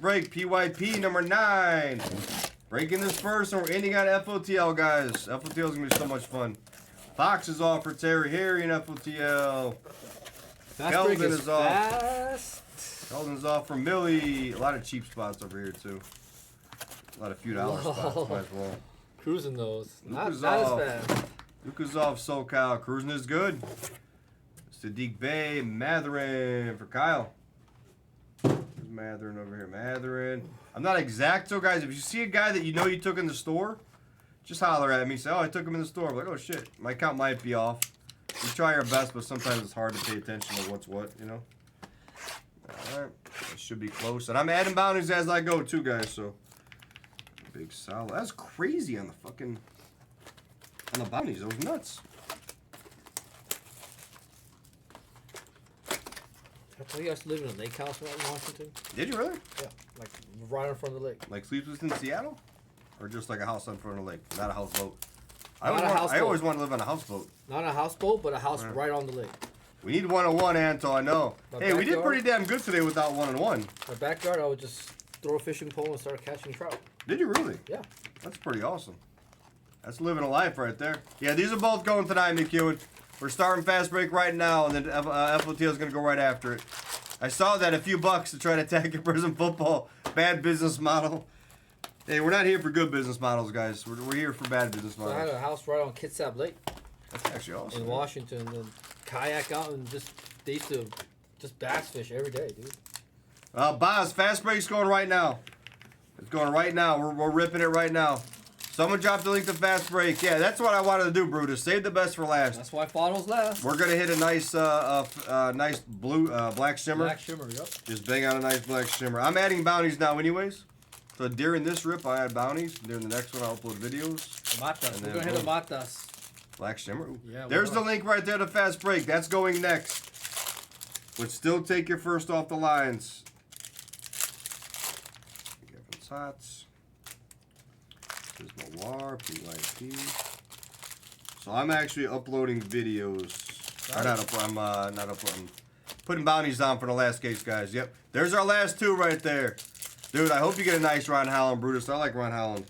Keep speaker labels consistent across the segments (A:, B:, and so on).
A: fast break. PYP number 9. Breaking this first, and we're ending on FOTL, guys. FOTL is going to be so much fun. Fox is off for Terry Harry and FOTL. Kelvin is off. Kelvin's off for Millie. A lot of cheap spots over here, too. A lot of few dollar spots, might as well.
B: Cruising those. Not
A: Luka's
B: as
A: off.
B: bad.
A: Luka's off SoCal. Cruising is good. Sadiq Bey, Matherin for Kyle. There's Matherin over here. Matherin. I'm not exacto, guys. If you see a guy that you know you took in the store, just holler at me. Say, oh, I took him in the store. I'm like, oh, shit. My count might be off. We try our best, but sometimes it's hard to pay attention to what's what, you know? All right. That should be close. And I'm adding bounties as I go, too, guys, so. Big solid. That's crazy on the fucking... on the bounties. Those nuts.
B: I tell you, I used to live in a lake house right in Washington.
A: Did you really?
B: Yeah, like right in front of the lake.
A: Like Sleepless in Seattle? Or just like a house in front of the lake? Not a houseboat. I
B: Not
A: always want to live on a houseboat.
B: Not a houseboat, but a house right on the lake.
A: We need 101, Anto, I know. Hey, we did pretty damn good today without 1-1.
B: My backyard, I would just throw a fishing pole and start catching trout.
A: Did you really?
B: Yeah.
A: That's pretty awesome. That's living a life right there. Yeah, these are both going tonight, McEwen. We're starting fast break right now, and then FOTL is going to go right after it. I saw that a few bucks to try to attack your Prizm football. Bad business model. Hey, we're not here for good business models, guys. We're here for bad business models.
B: So I had a house right on Kitsap Lake.
A: That's actually awesome.
B: In Washington, and kayak out and they used to just bass fish every day, dude.
A: Boz, fast break's going right now. It's going right now. We're ripping it right now. Someone dropped the link to fast break. Yeah, that's what I wanted to do, Brutus. Save the best for last.
B: That's why finals last.
A: We're gonna hit a nice, nice blue, black shimmer.
B: Black shimmer, yep.
A: Just bang out a nice black shimmer. I'm adding bounties now, anyways. So during this rip, I add bounties. During the next one, I'll upload videos.
B: Matas. We're gonna hit a matas.
A: Black shimmer. Ooh.
B: Yeah.
A: There's the link right there to fast break. That's going next. But still take your first off the lines. Kevin's Hots. There's Noir, PYP. So I'm actually uploading videos. Or not uploading. I'm not uploading. Putting bounties on for the last case, guys. Yep. There's our last two right there. Dude, I hope you get a nice Ron Howland, Brutus. I like Ron Howland.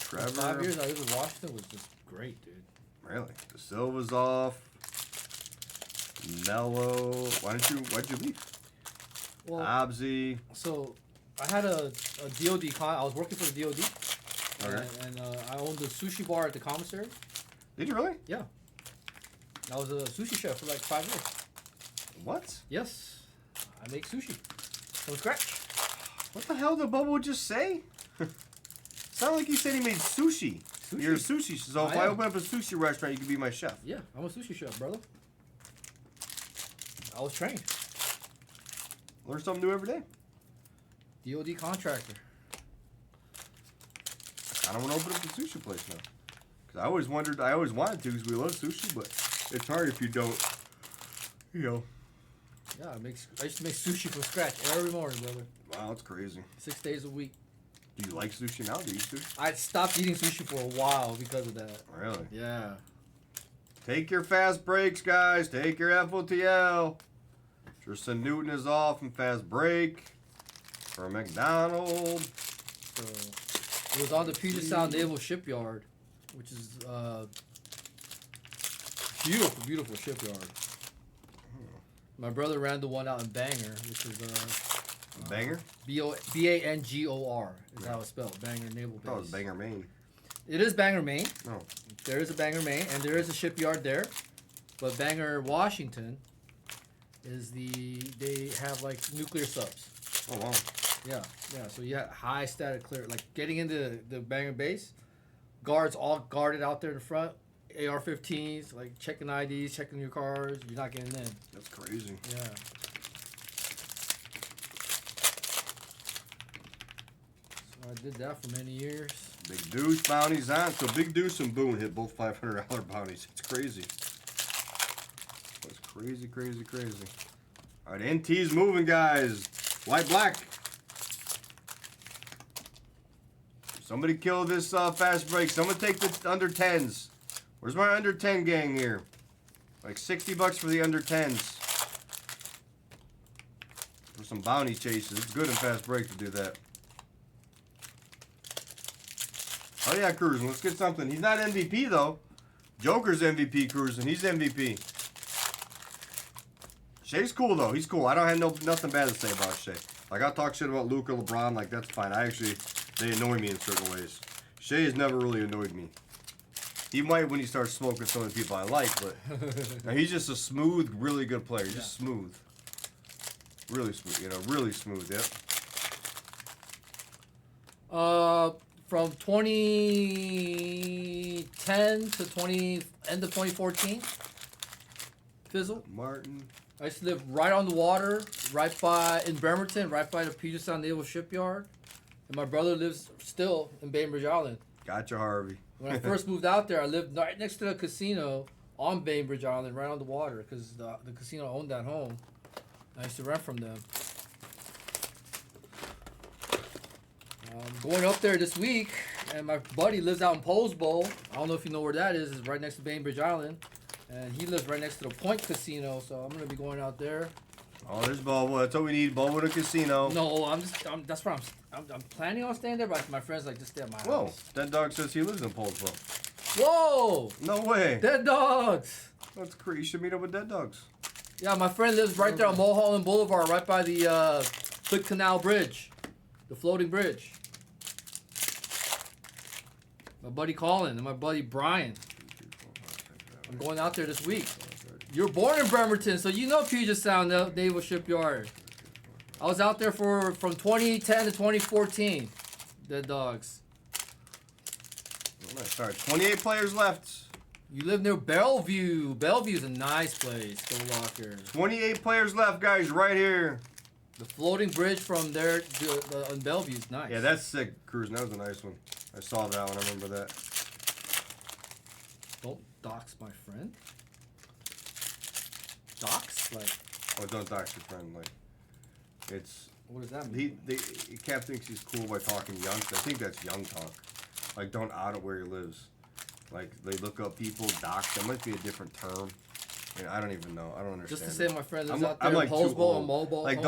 A: Trevor.
B: 5 years I lived in Washington was just great, dude.
A: Really? The Silva's off. Mello. Why'd you leave?
B: Well,
A: Obsy.
B: So I had a DOD I was working for the DOD.
A: Okay.
B: And I owned a sushi bar at the commissary.
A: Did you really?
B: Yeah. I was a sushi chef for like 5 years.
A: What?
B: Yes. I make sushi from scratch.
A: What the hell did Bubba just say? Sounded like he said he made sushi. You're a sushi. So if I open up a sushi restaurant, you can be my chef.
B: Yeah, I'm a sushi chef, brother. I was trained.
A: Learn something new every day.
B: DOD contractor.
A: I don't want to open up a sushi place now. Because I always wanted to because we love sushi, but it's hard if you don't, you know.
B: Yeah, I used to make sushi from scratch every morning, brother.
A: Wow, that's crazy.
B: 6 days a week.
A: Do you like sushi now? Do you eat sushi?
B: I stopped eating sushi for a while because of that.
A: Really?
B: Yeah.
A: Take your fast breaks, guys. Take your FOTL. Tristan Newton is off in fast break for McDonald.
B: So it was on the Puget Sound Naval Shipyard, which is beautiful, beautiful shipyard. My brother ran the one out in Bangor, which is
A: Bangor?
B: Bangor is how it's spelled. Bangor Naval Base.
A: I thought it was Bangor, Maine.
B: It is Bangor, Maine.
A: Oh.
B: There is a Bangor, Maine, and there is a shipyard there. But Bangor, Washington is they have like nuclear subs.
A: Oh wow.
B: Yeah. So you have high static clear, like getting into the Bangor base, guards all guarded out there in the front, AR-15s, like checking IDs, checking your cars. You're not getting in.
A: That's crazy.
B: Yeah. So I did that for many years.
A: Big Deuce bounties on. So Big Deuce and Boone hit both $500 bounties. It's crazy. That's crazy, crazy, crazy. All right, NT's moving, guys. White, black. Somebody kill this fast break. Someone take the under 10s. Where's my under 10 gang here? Like $60 for the under 10s. some bounty chases. It's good in fast break to do that. Oh yeah, Cruising. Let's get something. He's not MVP though. Joker's MVP, Cruising. He's MVP. Shea's cool though. He's cool. I don't have nothing bad to say about Shea. Like I'll talk shit about Luka, LeBron. Like that's fine. They annoy me in certain ways. Shea has never really annoyed me. He might when he starts smoking some of the people I like, but he's just a smooth, really good player. He's just smooth. Really smooth, you know, really smooth, yep.
B: From 2010 to end of 2014, Fizzle.
A: Martin.
B: I used to live right on the water, in Bremerton, right by the Puget Sound Naval Shipyard. And my brother lives still in Bainbridge Island.
A: Gotcha, Harvey.
B: When I first moved out there, I lived right next to the casino on Bainbridge Island, right on the water, because the casino owned that home. I used to rent from them. Going up there this week, and my buddy lives out in Poles Bowl. I don't know if you know where that is. It's right next to Bainbridge Island. And he lives right next to the Point Casino, so I'm going to be going out there.
A: Oh, there's Bobo. That's what we need. Bobo in a casino.
B: No, that's where I'm planning on staying there, but my friends like, just stay at my
A: Whoa,
B: house.
A: that dog says he lives in Polesville.
B: Whoa!
A: No way.
B: Dead Dogs!
A: That's crazy. You should meet up with Dead Dogs.
B: Yeah, my friend lives right there on Mulholland Boulevard, right by the Quick Canal Bridge. The floating bridge. My buddy Colin and my buddy Brian. I'm going out there this week. You're born in Bremerton, so you know Puget Sound Naval Shipyard. I was out there from 2010 to 2014. Dead Dogs.
A: Sorry, 28 players left.
B: You live near Bellevue. Bellevue's a nice place. Go Locker.
A: 28 players left, guys, right here.
B: The floating bridge from there on Bellevue's nice.
A: Yeah, that's sick, Cruising. That was a nice one. I saw that one. I remember that.
B: Don't dox my friend. Dox? Like...
A: Oh, don't dox your friend. Like, it's...
B: What does that mean?
A: Cap thinks he's cool by talking young. I think that's young talk. Like, don't out it where he lives. Like, they look up people, dox. That might be a different term. I don't even know. I don't understand.
B: Just to say my friend lives out
A: I'm
B: there
A: like
B: in Polesville and Mobile.
A: Like,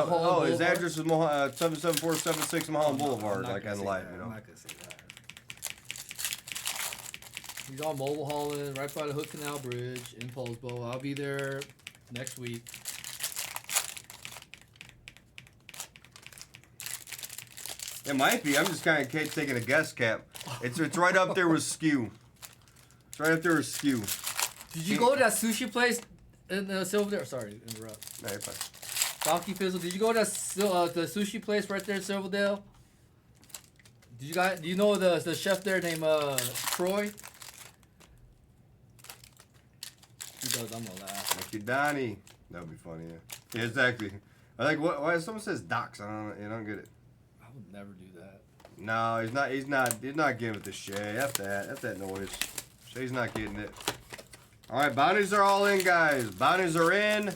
A: his address is 77476 Mulholland Boulevard, like on live, you know.
B: I'm not gonna say that. He's on Mobile Holland, right by the Hood Canal Bridge in Polesville. I'll be there next week.
A: It might be. I'm just kind of taking a guess, Cap. It's right up there with Skew. It's right up there with Skew.
B: Did you go to that sushi place in Silverdale? Sorry to interrupt.
A: No, you're fine.
B: Donkey Fizzle, did you go to the sushi place right there in Silverdale? Do you know the chef there named Troy? He does. I'm gonna laugh.
A: Thank you, Donnie. That would be funny. Yeah, exactly. I like why someone says docs. I don't get it.
B: I would never do that.
A: No, he's not getting it to Shay. F that noise. Shay's not getting it. All right, bounties are all in, guys. Bounties are in.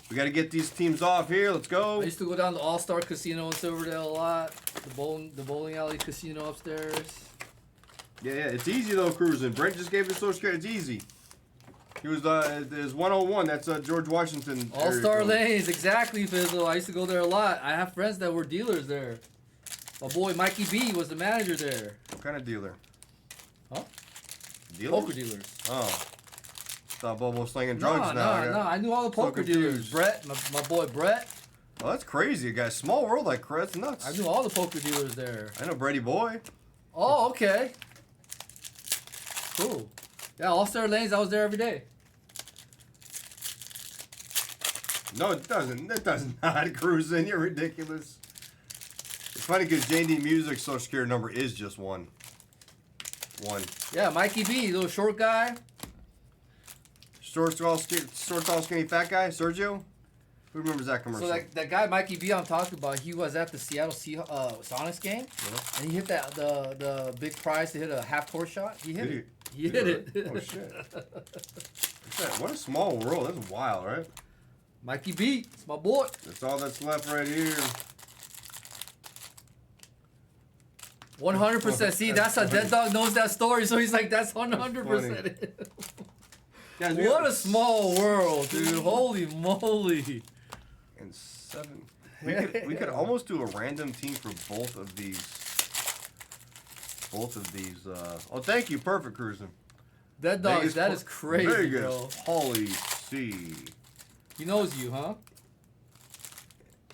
A: We got to get these teams off here. Let's go.
B: I used to go down to All-Star Casino in Silverdale a lot. The bowling alley casino upstairs.
A: Yeah, it's easy though, Cruising. Brent just gave us social security. It's easy. He was there's 101. That's George Washington.
B: All-Star Lanes, exactly, Fizzle. I used to go there a lot. I have friends that were dealers there. My boy Mikey B was the manager there.
A: What kind of dealer?
B: Huh?
A: Dealers?
B: Poker dealers.
A: Oh. Thought Bobo slinging drugs now.
B: No. I knew all the poker dealers. Brett, my boy Brett.
A: Oh, that's crazy, guys. Small world like that's nuts.
B: I knew all the poker dealers there.
A: I know Brady Boy.
B: Oh, okay. Cool. Yeah, All-Star Lanes, I was there every day.
A: No, it doesn't. It does not, Cruising. You're ridiculous. It's funny because J&D Music's social security number is just one.
B: Yeah, Mikey B, little short guy.
A: Short, tall, skinny, fat guy, Sergio. Who remembers that commercial?
B: So that guy Mikey B I'm talking about, he was at the Seattle Sonics game, and he hit the big prize to hit a half-court shot. He hit it. He hit it.
A: Oh shit! What a small world. That's wild, right?
B: Mikey B, it's my boy.
A: That's all that's left right here.
B: 100%. See, that's how Dead Dog knows that story. So he's like, that's 100% it.
A: Guys,
B: what a small world, dude. Holy moly.
A: And 7. We could almost do a random team for both of these. Oh, thank you, perfect cruising.
B: That dog,
A: Vegas,
B: that is crazy,
A: Vegas,
B: bro.
A: Holy C.
B: He knows you, huh?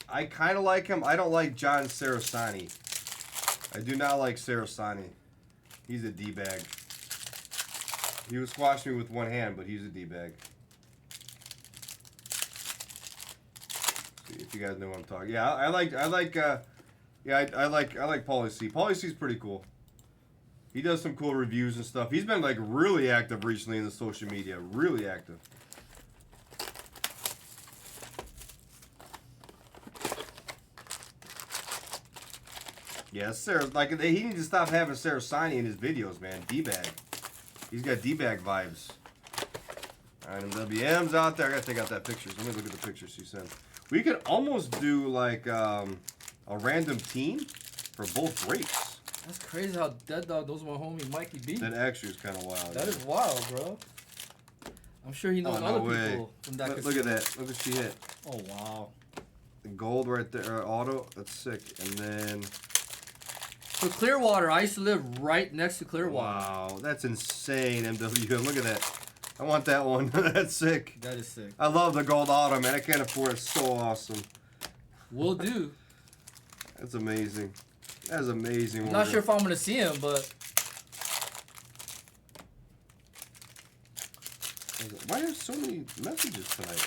A: I kind of like him. I don't like John Sarasani. I do not like Sarasani. He's a D-bag. He would squash me with one hand, but he's a D-bag. See if you guys know what I'm talking. Yeah, I like Paulie C. Paulie C's pretty cool. He does some cool reviews and stuff. He's been like really active recently in the social media. Really active. Yeah, Sarah. Like he needs to stop having Sarasani in his videos, man. D-bag. He's got D-bag vibes. All right, MWM's out there. I gotta take out that pictures. Let me look at the pictures she sent. We could almost do like a random team for both breaks.
B: That's crazy how Dead Dog knows my homie Mikey B.
A: That actually is kind of wild.
B: That is wild, bro. I'm sure he knows other people from that.
A: Look at that. Look what she hit.
B: Oh wow.
A: The gold right there, auto. That's sick. And then.
B: So Clearwater, I used to live right next to Clearwater.
A: Wow, that's insane, MW. Look at that. I want that one. That's sick.
B: That is sick.
A: I love the gold auto, man. I can't afford it. It's so awesome.
B: Will do.
A: That's amazing. That's amazing.
B: I'm not sure if I'm gonna see him, but
A: why do I have so many messages tonight?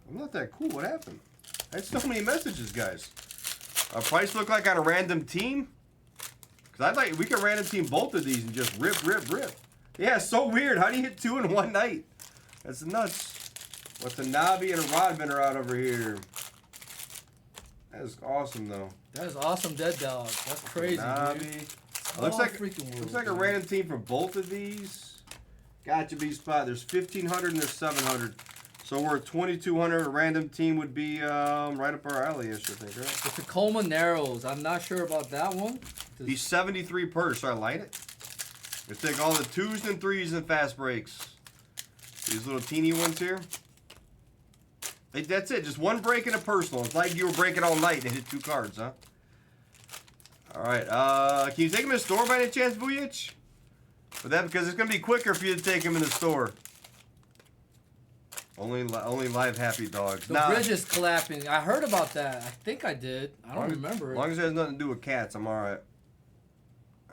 A: I'm not that cool. What happened? I had so many messages, guys. A price look like on a random team? Because we could random team both of these and just rip. Yeah, so weird. How do you hit two in one night? That's nuts. What's a Nabi and a Rodman are out over here? That is awesome, though.
B: that is awesome, Dead Dog. That's crazy,
A: Nabi.
B: dude.
A: Looks
B: Freaking
A: like a random team for both of these. Gotcha, B spot. There's 1,500 and there's 700. So we're at 2,200. A random team would be right up our alley-ish, I think, right?
B: The Tacoma Narrows. I'm not sure about that one.
A: He's 73 per, so I like it. Let's take all the 2s and 3s and fast breaks. These little teeny ones here. Hey, that's it. Just one break and a personal. It's like you were breaking all night and hit 2 cards, huh? All right. Can you take him in the store by any chance, Vujicic? Because it's going to be quicker for you to take him in the store. Only live happy dogs.
B: The bridge is collapsing. I heard about that. I think I did. I don't remember.
A: As long as it has nothing to do with cats, I'm all right.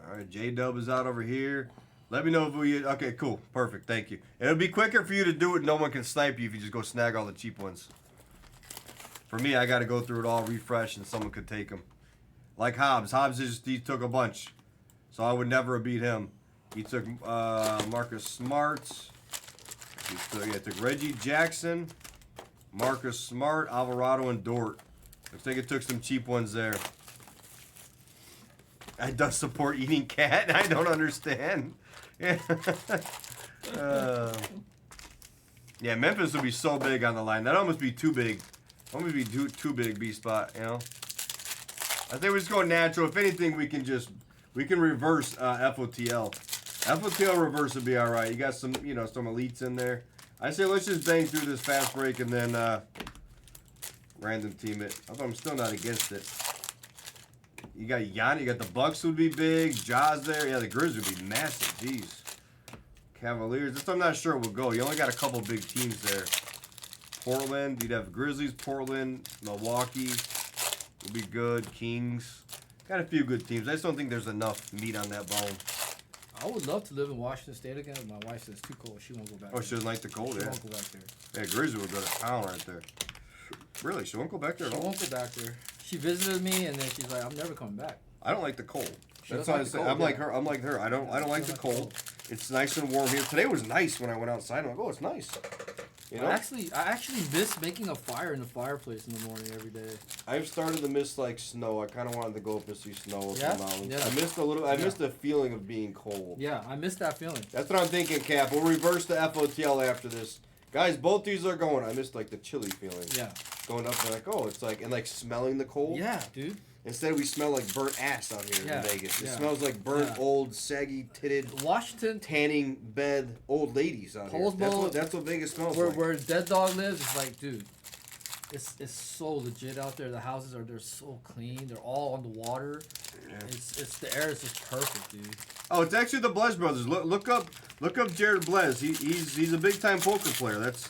A: All right, J-Dub is out over here. Let me know if we... Okay, cool. Perfect. Thank you. It'll be quicker for you to do it. No one can snipe you if you just go snag all the cheap ones. For me, I got to go through it all, refresh, and someone could take them. Like Hobbs. He took a bunch. So I would never have beat him. He took Marcus Smart. He took Reggie Jackson, Marcus Smart, Alvarado, and Dort. Looks like it took some cheap ones there. I does support eating cat. I don't understand. Yeah, yeah, Memphis would be so big on the line. That'd almost be too big. Almost be too big, B-spot, you know? I think we just go natural. If anything, we can reverse FOTL. FOTL reverse would be all right. You got some, some elites in there. I say let's just bang through this fast break and then random team it. Although I'm still not against it. You got Yanni. You got the Bucks would be big. Jaws there. Yeah, the Grizzlies would be massive. Jeez. Cavaliers. This I'm not sure will go. You only got a couple big teams there. Portland. You'd have Grizzlies, Portland, Milwaukee. Would be good. Kings. Got a few good teams. I just don't think there's enough meat on that bone.
B: I would love to live in Washington State again. My wife says it's too cold. She won't go back
A: there. She doesn't like the cold,
B: She won't go back there.
A: Yeah, Grizzly would go to town right there. Really? She won't go back there at all?
B: She won't go back there. She visited me, and then she's like, I'm never coming back.
A: I don't like the cold.
B: That's
A: why I say I'm like her. I'm like her. I don't like the cold. It's nice and warm here. Today was nice when I went outside. I'm like, oh, it's nice. You know?
B: I actually miss making a fire in the fireplace in the morning every day.
A: I've started to miss like snow. I kind of wanted to go up and see snow up
B: Yeah?
A: the mountains.
B: Yeah.
A: I missed a little. I missed the feeling of being cold.
B: Yeah, I miss that feeling.
A: That's what I'm thinking, Cap. We'll reverse the FOTL after this, guys. Both these are going. I missed like the chilly feeling.
B: Yeah.
A: Going up and like, oh, it's like, and like smelling the cold.
B: Yeah, dude.
A: Instead, we smell like burnt ass out here in Vegas. It
B: yeah.
A: smells like burnt, old, saggy-titted,
B: Washington,
A: tanning bed old ladies out here. That's what Vegas smells like.
B: Where Dead Dog lives, it's like, dude, It's so legit out there. The houses they're so clean. They're all on the water.
A: Yeah.
B: It's the air is just perfect, dude.
A: Oh, it's actually the Blez brothers. Look up Jared Blez. He's a big time poker player. That's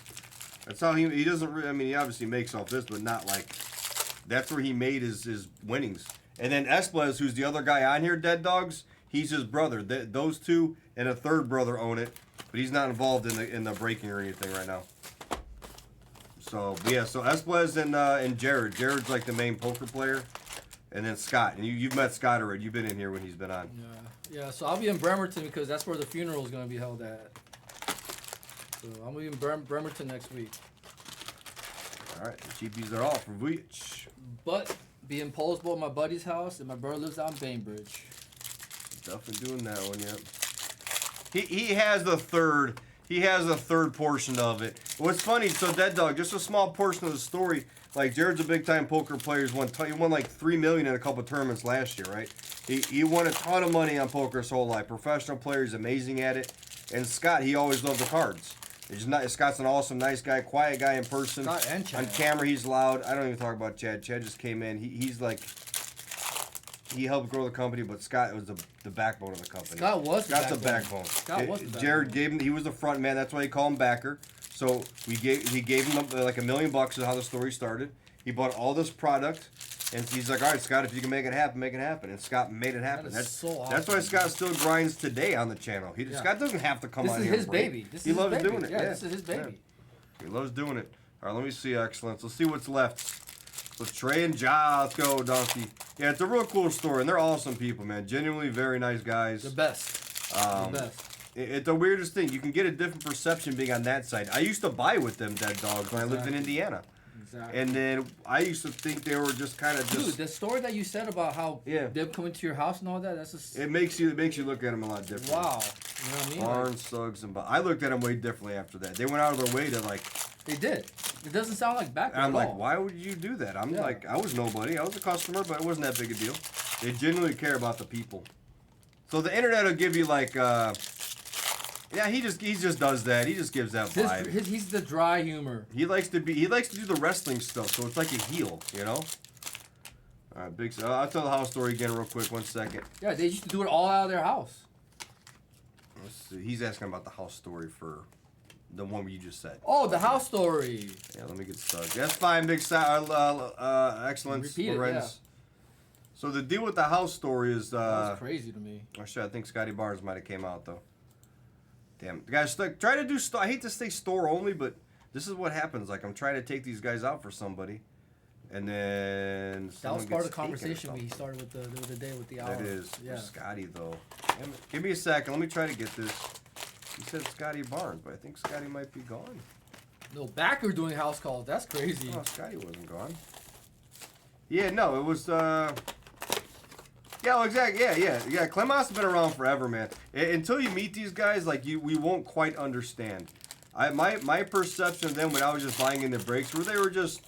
A: how he doesn't. I mean, he obviously makes off this, but not like. That's where he made his winnings. And then Esplez, who's the other guy on here, Dead Dogs. He's his brother. Those two and a third brother own it, but he's not involved in the breaking or anything right now. So yeah, so Esplez and Jared. Jared's like the main poker player, and then Scott. And you've met Scott already. You've been in here when he's been on.
B: Yeah. So I'll be in Bremerton because that's where the funeral is gonna be held at. So I'm gonna be in Bremerton next week.
A: All right, the cheapies are off for Vujicic.
B: But be in Polsbo at my buddy's house, and my brother lives out in Bainbridge.
A: Definitely doing that one, yep. He has the third. He has a third portion of it. What's funny, so Dead Dog, just a small portion of the story. Like Jared's a big time poker player. He won like $3 million in a couple tournaments last year, right? He won a ton of money on poker his whole life. Professional player, he's amazing at it. And Scott, he always loved the cards. Scott's an awesome, nice guy, quiet guy in person.
B: Scott and Chad.
A: On camera, he's loud. I don't even talk about Chad. Chad just came in. He's like. He helped grow the company, but Scott was the backbone of the company. Scott's the backbone.
B: Scott was the backbone.
A: Jared gave him. He was the front man. That's why he called him backer. So he gave him like $1 million. Is how the story started. He bought all this product, and he's like, "All right, Scott, if you can make it happen, make it happen." And Scott made it happen.
B: That's so awesome.
A: That's why Scott still grinds today on the channel. Scott doesn't have to come on here.
B: This is his baby.
A: He loves doing it.
B: Yeah, this is his baby.
A: Yeah. He loves doing it. All right, let me see excellence. Let's see what's left. So Trey and Ja, let's go, Donkey. Yeah, it's a real cool story, and they're awesome people, man. Genuinely very nice guys.
B: The best. The best.
A: It's the weirdest thing. You can get a different perception being on that side. I used to buy with them, Dead Dogs, when I lived in Indiana.
B: Exactly.
A: And then I used to think they were just kind of just...
B: Dude, the story that you said about how them coming to your house and all that, that's just...
A: It makes you look at them a lot different.
B: Wow. You know what I mean?
A: Barnes, Suggs, and... I looked at them way differently after that. They went out of their way to, like...
B: They did. It doesn't sound like backwards
A: I'm
B: at
A: like,
B: all.
A: why would you do that? I'm like, I was nobody. I was a customer, but it wasn't that big a deal. They genuinely care about the people. So the internet will give you like, yeah, he just does that. He just gives that vibe.
B: He's the dry humor.
A: He likes to do the wrestling stuff, so it's like a heel, you know. All right, big. I'll tell the house story again real quick. 1 second.
B: Yeah, they used to do it all out of their house.
A: Let's see. He's asking about the house story for the one you just said.
B: Oh, the house story.
A: Yeah, let me get started. That's fine, big excellence, Lorenz. So the deal with the house story is...
B: that was crazy to me.
A: Oh shit, I think Scotty Barnes might have came out though. Damn, guys, try to do I hate to stay store only, but this is what happens. Like I'm trying to take these guys out for somebody, and then
B: that was part of the conversation we started with the day with the hour.
A: That is,
B: yeah.
A: Scotty though. Give me a second. Let me try to get this. He said Scotty Barnes, but I think Scotty might be gone.
B: No, backer doing house calls. That's crazy.
A: Oh, Scotty wasn't gone. Yeah, no, it was. Yeah, well, exactly. Yeah. Clemos has been around forever, man. Until you meet these guys, like we won't quite understand. My perception of them when I was just buying in the breaks were they were just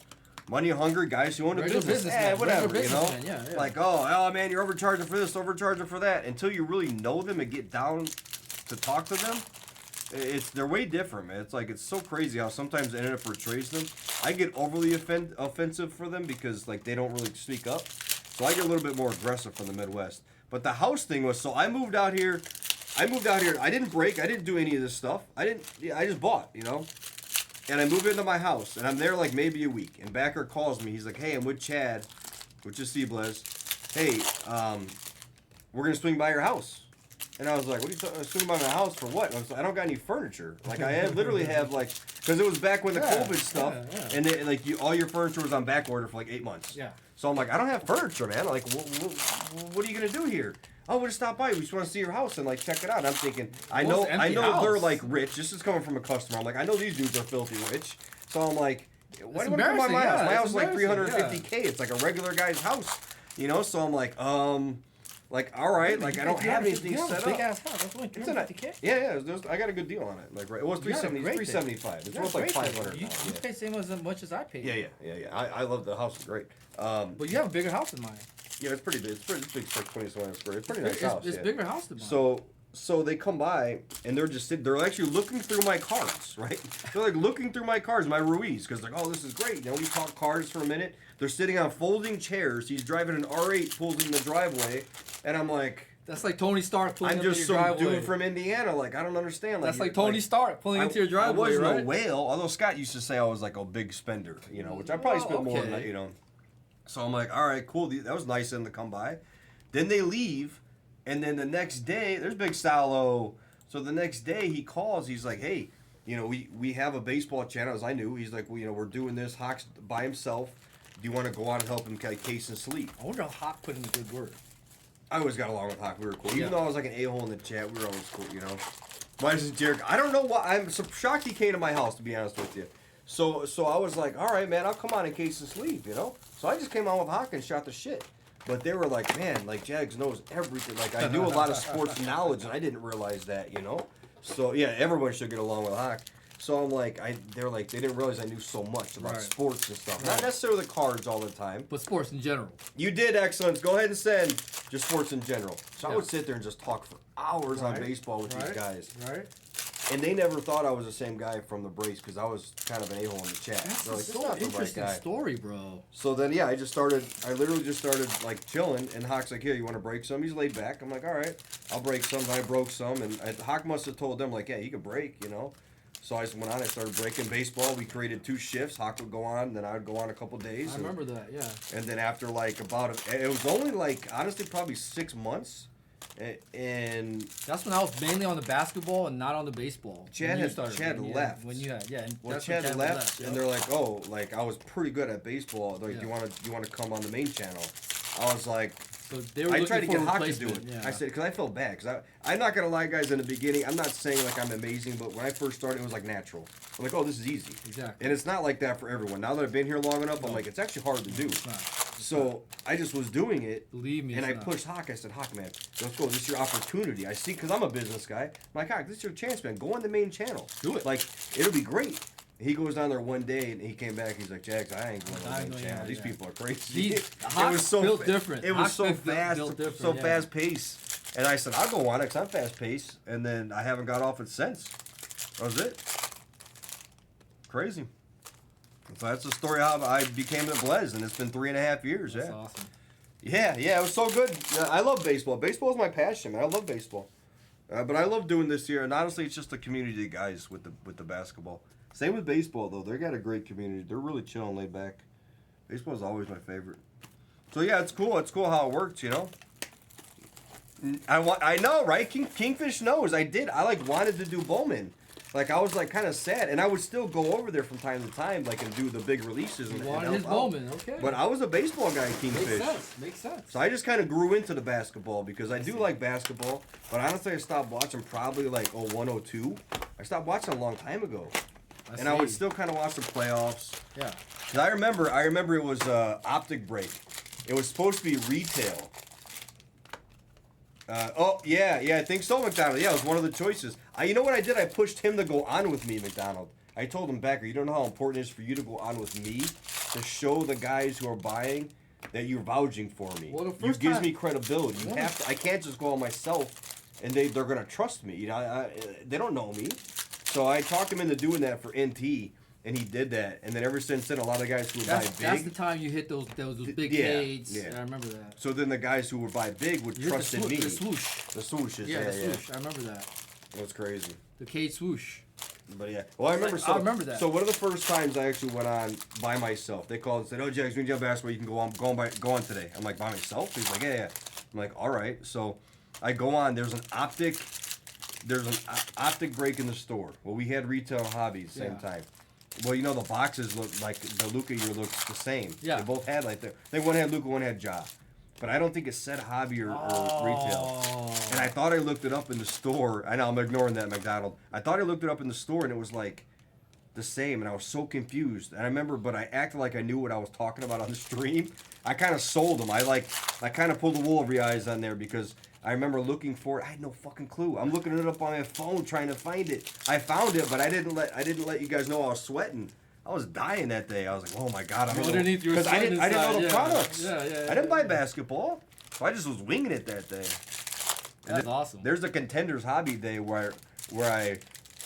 A: money hungry guys who own a business. Whatever, you know.
B: Yeah.
A: Like, oh man, you're overcharging for this, overcharging for that. Until you really know them and get down to talk to them, they're way different, man. It's like it's so crazy how sometimes the internet portrays them. I get overly offensive for them because like they don't really speak up. So I get a little bit more aggressive from the Midwest. But the house thing was, so I moved out here. I didn't break. I didn't do any of this stuff. I just bought, you know. And I moved into my house, and I'm there like maybe a week. And Backer calls me. He's like, "Hey, I'm with Chad, which is Seablez. Hey, we're gonna swing by your house." And I was like, "What are you swing by my house for? What?" I was like, "I don't got any furniture. Like literally have like, because it was back when the COVID stuff, and all your furniture was on back order for like 8 months.
B: Yeah.
A: So I'm like, I don't have furniture, man. Like, what are you gonna do here? Oh, we'll just stop by. We just want to see your house and like check it out. And I'm thinking, I know they're like rich. This is coming from a customer. I'm like, I know these dudes are filthy rich. So I'm like, why do you want to come by my house? My house is like 350K. It's like a regular guy's house, you know. So I'm like, all right, like I don't have anything set up.
B: Big ass house. That's only 350K.
A: Yeah. I got a good deal on it. Like, right, it was 375. It's worth like 500.
B: You pay same as much as I paid.
A: Yeah. I love the house. It's great.
B: But you have a bigger house than mine.
A: Yeah, it's pretty big. It's big. It's like 27 square. It's a pretty nice house.
B: It's bigger house than mine.
A: So they come by and they're just they're actually looking through my cards, right? They're like looking through my cards, my Ruiz, because like, oh, this is great. You know, we talk cards for a minute. They're sitting on folding chairs. He's driving an R8, pulls in the driveway, and I'm like,
B: that's like Tony Stark pulling
A: I'm
B: into
A: just
B: your driveway.
A: some dude from Indiana. Like, I don't understand.
B: That's like Tony Stark pulling into your driveway,
A: I wasn't
B: right?
A: a whale, although Scott used to say I was like a big spender, you know, which I probably spent more than that, you know. So I'm like, all right, cool. That was nice of them to come by. Then they leave, and then the next day, there's Big Salo. So the next day he calls. He's like, hey, you know, we have a baseball channel, as I knew. He's like, well, you know, we're doing this. Hawk's by himself. Do you want to go out and help him case and sleep?
B: I wonder how Hawk put in a good word.
A: I always got along with Hawk. We were cool. Even though I was like an a-hole in the chat, we were always cool, you know. Why is Jericho? I don't know why. I'm so shocked he came to my house, to be honest with you. So I was like, all right, man, I'll come on in case of sleep, you know. So I just came on with Hawk and shot the shit. But they were like, man, like Jags knows everything. Like I knew a lot of sports knowledge, and I didn't realize that, you know. So yeah, everyone should get along with Hawk. So I'm like, they're like, they didn't realize I knew so much about sports and stuff. Not necessarily the cards all the time,
B: but sports in general.
A: You did excellent. Go ahead and send just sports in general. So I would sit there and just talk for hours on baseball with these guys.
B: Right.
A: And they never thought I was the same guy from the brace because I was kind of an a-hole in the chat.
B: That's
A: like,
B: so interesting story, bro.
A: So then, yeah, I literally just started like chilling, and Hawk's like, here, you want to break some? He's laid back. I'm like, all right, I'll break some. And I broke some, and Hawk must have told them, like, yeah, you can break, you know. So I just went on, I started breaking baseball. We created 2 shifts. Hawk would go on, then I would go on a couple days.
B: I remember that, yeah.
A: And then after like it was only like, honestly, probably 6 months. And
B: that's when I was mainly on the basketball and not on the baseball.
A: Chad left.
B: When you had, yeah.
A: Well, Chad left, and they're like, oh, like I was pretty good at baseball. They're like, do you want to come on the main channel? I was like,
B: so they were
A: I tried to get Hawk to do it.
B: Yeah.
A: I said, because I felt bad. Because I'm not going to lie, guys, in the beginning, I'm not saying like I'm amazing, but when I first started, it was like natural. I'm like, oh, this is easy.
B: Exactly.
A: And it's not like that for everyone. Now that I've been here long enough, I'm like, it's actually hard to do. So I just was doing it.
B: Believe me.
A: And I pushed Hawk. I said, Hawk, man, let's go. This is your opportunity. I see, because I'm a business guy. I'm like, Hawk, this is your chance, man. Go on the main channel.
B: Do it.
A: Like, it'll be great. He goes down there one day and he came back. He's like, Jags, I ain't going on the main channel. These people are crazy.
B: It was so built different.
A: It was so fast, so fast paced. And I said, I'll go on it because I'm fast paced. And then I haven't got off it since. That was it. Crazy. So that's the story how I became the Blez, and it's been 3.5 years.
B: That's awesome.
A: Yeah, it was so good. I love baseball. Baseball is my passion, man. I love baseball. But I love doing this here, and honestly, it's just the community guys with the basketball. Same with baseball, though. They got a great community. They're really chill and laid back. Baseball is always my favorite. So, yeah, it's cool. It's cool how it works, you know? I know, right? Kingfish knows. I did. I, wanted to do Bowman. I was, kind of sad. And I would still go over there from time to time, and do the big releases. And
B: wanted his Bowman, okay.
A: But I was a baseball guy at Kingfish.
B: Makes sense.
A: So I just kind of grew into the basketball because I do like basketball. But honestly, I stopped watching probably, 01, 02. I stopped watching a long time ago. I would still kind of watch the playoffs.
B: Yeah.
A: 'Cause I remember it was Optic Break. It was supposed to be retail. I think so, McDonald. Yeah, it was one of the choices. You know what I did? I pushed him to go on with me, McDonald. I told him, Becker, you don't know how important it is for you to go on with me to show the guys who are buying that you're vouching for me.
B: Well,
A: it gives me credibility. You have to. I can't just go on myself, and they're gonna trust me. You know, they don't know me. So I talked him into doing that for NT, and he did that. And then ever since then, a lot of guys who would buy big.
B: That's the time you hit those big fades. Yeah, I remember that.
A: So then the guys who would buy big would trust in me.
B: The swoosh.
A: The swooshes.
B: Yeah, the swoosh. I remember that.
A: It was crazy.
B: The Cade swoosh.
A: But yeah. Well, I remember.
B: I remember that.
A: So one of the first times I actually went on by myself, they called and said, "Oh, Jags, we need to basketball. You can go on today." I'm like, by myself? He's like, yeah. I'm like, all right. So I go on. There's an optic break in the store. Well, we had retail and hobbies same time. Well, you know, the boxes look like the Luka year looks the same.
B: Yeah.
A: They both had I think one had Luka, one had Ja. But I don't think it said hobby or retail. And I thought I looked it up in the store. I know, I'm ignoring that, McDonald. I thought I looked it up in the store, and it was, the same. And I was so confused. And I remember, but I acted like I knew what I was talking about on the stream. I kind of sold them. I kind of pulled the wool over your eyes on there because I remember looking for it. I had no fucking clue. I'm looking it up on my phone trying to find it. I found it, but I didn't let you guys know I was sweating. I was dying that day. I was like, oh my God.
B: Underneath your
A: because I didn't know the products.
B: Yeah.
A: I didn't buy basketball. So I just was winging it that day.
B: That's awesome.
A: There's a Contenders Hobby Day where I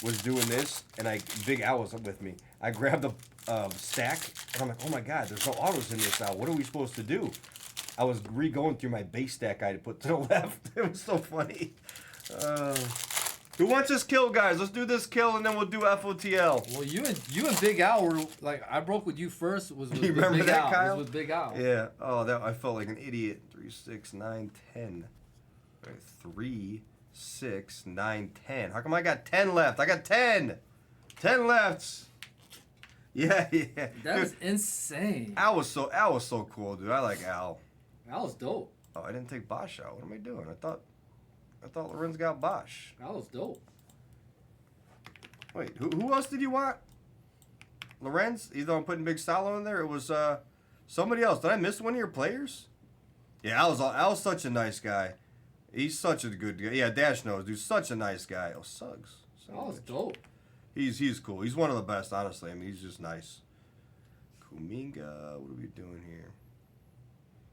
A: was doing this, and Big Al was with me. I grabbed the stack, and I'm like, oh my god, there's no autos in this now. What are we supposed to do? I was re-going through my base stack I had put to the left. It was so funny. Who wants this kill, guys? Let's do this kill, and then we'll do FOTL.
B: Well, you and Big Al were like, I broke with you first. Was with
A: You remember
B: Big
A: that,
B: Al.
A: Kyle?
B: Was with Big Al.
A: Yeah. Oh, I felt like an idiot. 3, 6, 9, 10. All right, 3, 6, 9, 10. How come I got 10 left? I got 10. 10 left. Yeah.
B: That is insane.
A: Al was so cool, dude. I like Al.
B: That was dope.
A: Oh, I didn't take Bosch out. What am I doing? I thought Lorenz got Bosch.
B: That was dope.
A: Wait, who else did you want? Lorenz? Either I'm putting Big Salo in there. It was somebody else. Did I miss one of your players? Yeah, Al's such a nice guy. He's such a good guy. Yeah, Dash knows, dude. Such a nice guy. Oh, Suggs.
B: That was dope.
A: He's cool. He's one of the best, honestly. I mean, he's just nice. Kuminga, what are we doing here?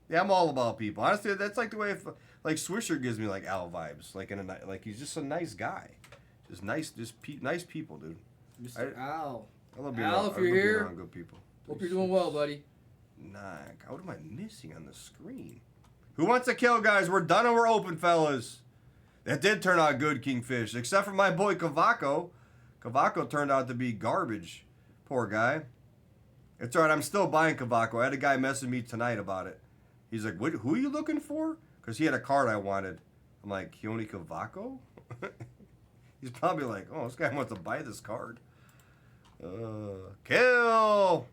A: Yeah, I'm all about people. Honestly, that's like the way like Swisher gives me like Al vibes. Like he's just a nice guy. Just nice, nice people, dude.
B: Mr. Al.
A: I love being
B: Al, if you're
A: being
B: here,
A: around good people.
B: hope you're doing well, buddy.
A: Nah, what am I missing on the screen? Who wants to kill, guys? We're done and we're open, fellas. That did turn out good, Kingfish. Except for my boy Cavaco. Cavaco turned out to be garbage. Poor guy. It's alright, I'm still buying Cavaco. I had a guy messaging me tonight about it. He's like, who are you looking for? Because he had a card I wanted. I'm like, Keone Cavaco? He's probably like, oh, this guy wants to buy this card. Kill!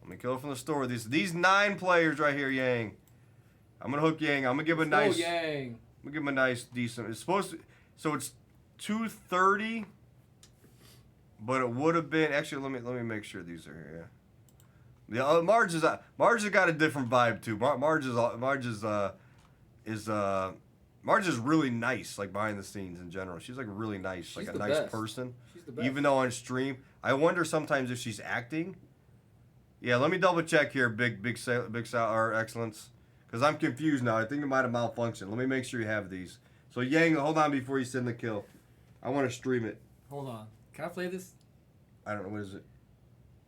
A: Let me kill from the store. These 9 players right here, Yang. I'm gonna hook Yang. I'm gonna give him a nice.
B: Yang.
A: I'm gonna give him a nice, decent. It's supposed to. So it's 230. But it would have been actually. Let me make sure these are here. Yeah. Marge has got a different vibe too. Marge is really nice, like behind the scenes in general. She's like really nice,
B: She's
A: like a
B: the
A: nice
B: best.
A: person.
B: She's the best.
A: Even though on stream, I wonder sometimes if she's acting. Yeah, let me double check here, big our excellence, because I'm confused now. I think it might have malfunctioned. Let me make sure you have these. So Yang, hold on before you send the kill. I want to stream it.
B: Hold on. Can I play this?
A: I don't know, what is it?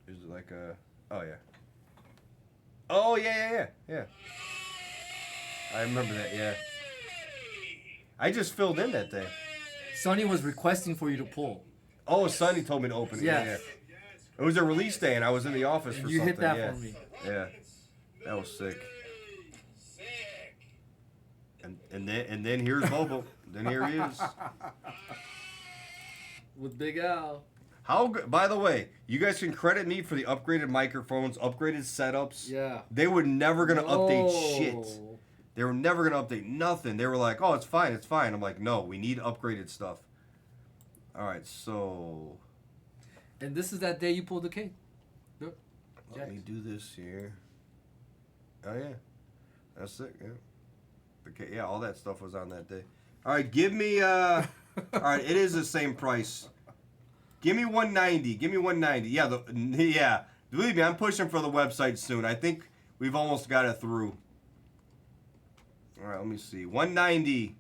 A: Is it like a? Oh yeah. Oh yeah. I remember that. Yeah. I just filled in that day.
B: Sonny was requesting for you to pull.
A: Oh, Sonny told me to open it.
B: Yes.
A: Yeah. It was a release day, and I was in the office
B: And
A: for
B: you
A: something.
B: hit that
A: yeah.
B: for me.
A: Yeah. That was sick. And then here's Bobo. Then here he is.
B: With Big Al.
A: How good? By the way, you guys can credit me for the upgraded microphones, upgraded setups.
B: Yeah.
A: They were never gonna update
B: Oh.
A: shit. They were never gonna update nothing. They were like, "Oh, it's fine." I'm like, "No, we need upgraded stuff." All right, so
B: And this is that day you pulled the cake. Look.
A: let me do this here. Oh yeah, that's it. Yeah, okay, yeah, all that stuff was on that day. All right, give me. All right, it is the same price. Give me 190. Give me 190. Yeah, yeah. Believe me, I'm pushing for the website soon. I think we've almost got it through. All right, let me see. 190.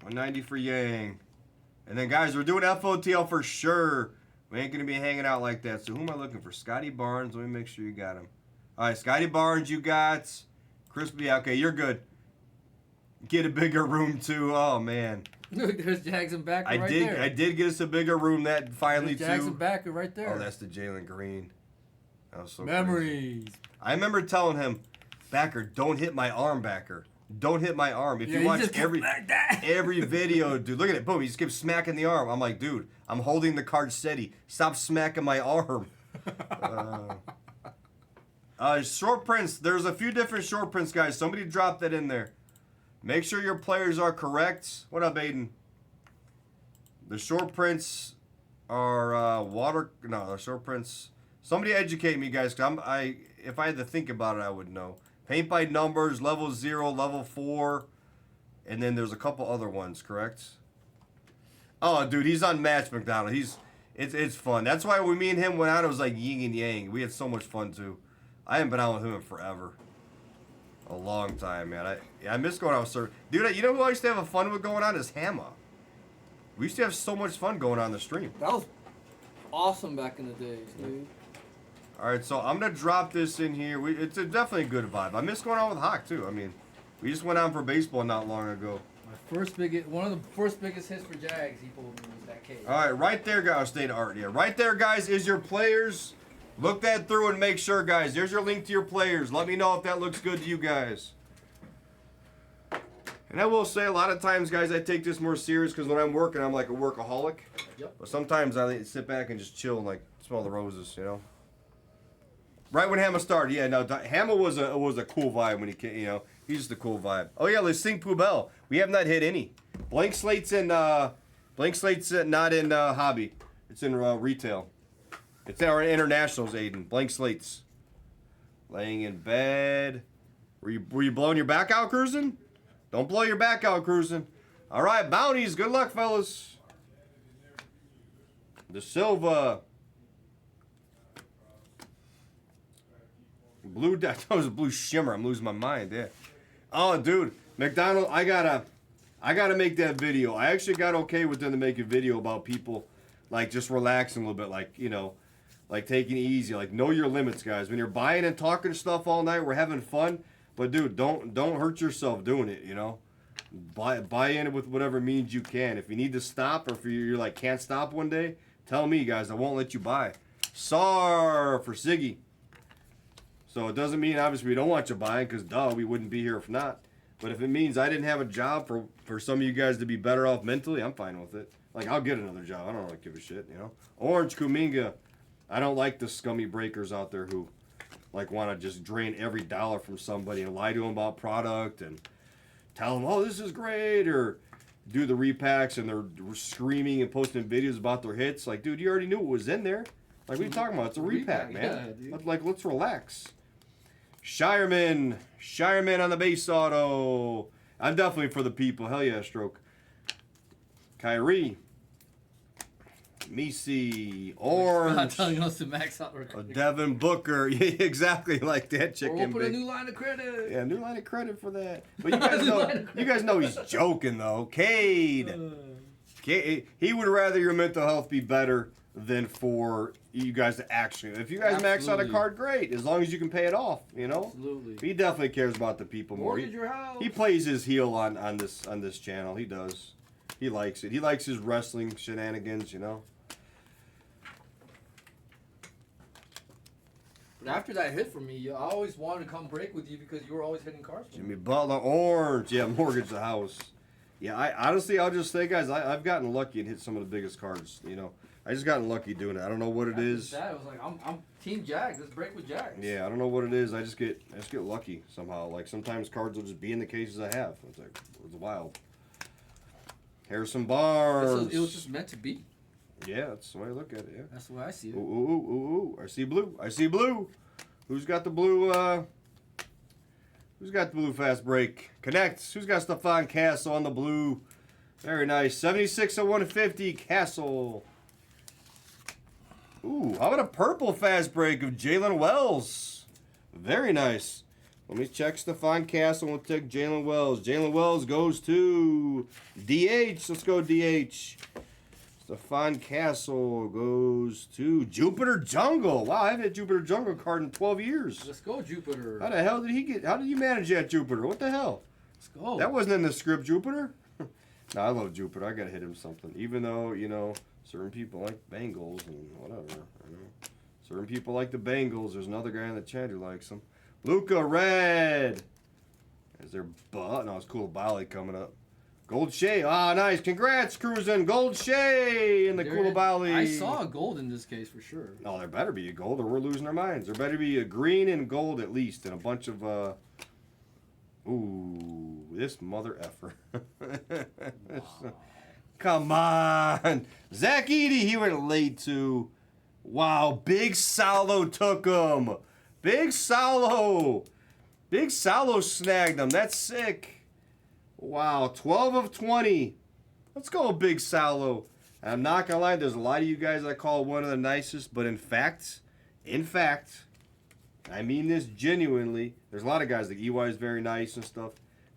A: 190 for Yang. And then, guys, we're doing FOTL for sure. We ain't going to be hanging out like that. So who am I looking for? Scotty Barnes. Let me make sure you got him. All right, Scotty Barnes, you got. Crispy. Yeah, okay, you're good. Get a bigger room, too. Oh, man.
B: Look, there's Jackson Backer right there.
A: I did get us a bigger room that finally,
B: There's Jackson
A: too.
B: Backer right there.
A: Oh, that's the Jalen Green. That was so
B: Memories.
A: crazy. I remember telling him, Backer, don't hit my arm, Backer. Don't hit my arm. If you watch every video, dude, look at it. Boom, he just keeps smacking the arm. I'm like, dude, I'm holding the card steady. Stop smacking my arm. Short prints. There's a few different short prints, guys. Somebody dropped that in there. Make sure your players are correct. What up, Aiden? The short prints are the short prints. Somebody educate me, guys. If I had to think about it, I would know. Paint by numbers, level 0, level 4, and then there's a couple other ones, correct? Oh, dude, he's on Match McDonald. It's fun. That's why when me and him went out, it was like yin and yang. We had so much fun too. I haven't been out with him in forever. A long time, man. I miss going out with Sir. Dude, you know who I used to have fun with going on is Hammer. We used to have so much fun going on the stream.
B: That was awesome back in the days, dude.
A: All right, so I'm gonna drop this in here. It's definitely a good vibe. I miss going on with Hawk too. I mean, we just went on for baseball not long ago.
B: One of the first biggest hits for Jags he pulled me was that case.
A: All right, right there, guys. State of art, yeah. Right there, guys, is your players. Look that through and make sure, guys. There's your link to your players. Let me know if that looks good to you guys. And I will say, a lot of times, guys, I take this more serious because when I'm working, I'm like a workaholic.
B: Yep.
A: But sometimes I sit back and just chill and like smell the roses, you know. Right when Hammer started, yeah. No, Hammer was a cool vibe when he came. You know, he's just a cool vibe. Oh yeah, let's sing Poubelle. We have not hit any. Blank slates not in hobby. It's in retail. It's in our internationals, Aiden. Blank slates. Laying in bed. Were you blowing your back out cruising? Don't blow your back out cruising. All right, bounties. Good luck, fellas. De Silva. Blue. That was a blue shimmer. I'm losing my mind. Yeah. Oh, dude, McDonald. I gotta make that video. I actually got okay with them to make a video about people, like just relaxing a little bit, like you know, like taking it easy, like know your limits, guys. When you're buying and talking stuff all night, we're having fun. But dude, don't hurt yourself doing it. You know, buy in with whatever means you can. If you need to stop, or if you're like can't stop one day, tell me, guys. I won't let you buy. SAR for Siggy. So it doesn't mean obviously we don't want you buying, because duh, we wouldn't be here if not. But if it means I didn't have a job for some of you guys to be better off mentally, I'm fine with it. Like I'll get another job. I don't really give a shit, you know. Orange Kuminga. I don't like the scummy breakers out there who like want to just drain every dollar from somebody and lie to them about product and tell them, oh, this is great, or do the repacks and they're screaming and posting videos about their hits. Like, dude, you already knew what was in there. Like, what are you talking about? It's a repack, man. Yeah, let's relax. Shireman on the base auto. I'm definitely for the people. Hell yeah, stroke. Kyrie. Misi. Orange.
B: Telling us to max out.
A: Devin Booker. Yeah, exactly like that chicken.
B: Or open a new line of credit.
A: Yeah, new line of credit for that. But you guys know he's joking though. Cade. He would rather your mental health be better than for you guys to actually. If you guys max out a card, great. As long as you can pay it off, you know.
B: Absolutely.
A: He definitely cares about the people more.
B: Mortgage your house.
A: He plays his heel on this channel. He does. He likes it. He likes his wrestling shenanigans, you know.
B: But after that hit for me, I always wanted to come break with you because you were always hitting cards for me.
A: Jimmy Butler, orange. Yeah, mortgage the house. Yeah, I'll just say, guys, I've gotten lucky and hit some of the biggest cards, you know. I just gotten lucky doing it. I don't know what it is.
B: That, I was like, I'm Team Jags. Let's break with Jags.
A: Yeah, I don't know what it is. I just get lucky somehow. Like sometimes cards will just be in the cases I have. It's like it's wild. Harrison Barnes.
B: It was just meant to be.
A: Yeah, that's the way I look at it. Yeah.
B: That's the way I see it.
A: Ooh. I see blue. I see blue. Who's got the blue? Who's got the blue fast break? Connects. Who's got Stephon Castle on the blue? Very nice. 76 of 150. Castle. Ooh, how about a purple fast break of Jalen Wells? Very nice. Let me check Stephon Castle. We'll take Jalen Wells. Jalen Wells goes to DH. Let's go DH. Stephon Castle goes to Jupiter Jungle. Wow, I haven't had Jupiter Jungle card in 12 years.
B: Let's go, Jupiter.
A: How the hell did he get? How did you manage that, Jupiter? What the hell?
B: Let's go.
A: That wasn't in the script, Jupiter. No, I love Jupiter. I gotta hit him something. Even though, you know, certain people like Bengals and whatever. You know. Certain people like the Bengals. There's another guy in the chat who likes them. Luca Red. Is there no, it's cool. Bali coming up. Gold Shea. Ah, nice. Congrats, cruising. Gold Shea in the Koulibaly.
B: I saw a gold in this case for sure.
A: Oh, there better be a gold or we're losing our minds. There better be a green and gold at least and a bunch of, ooh, this mother effer. Wow. Come on. Zach Edey, he went late too. Wow, Big Salo took him. Big Salo. Big Salo snagged him. That's sick. Wow, 12 of 20. Let's go, Big Salo. I'm not going to lie, there's a lot of you guys I call one of the nicest, but in fact, I mean this genuinely. There's a lot of guys like EY is very nice and stuff.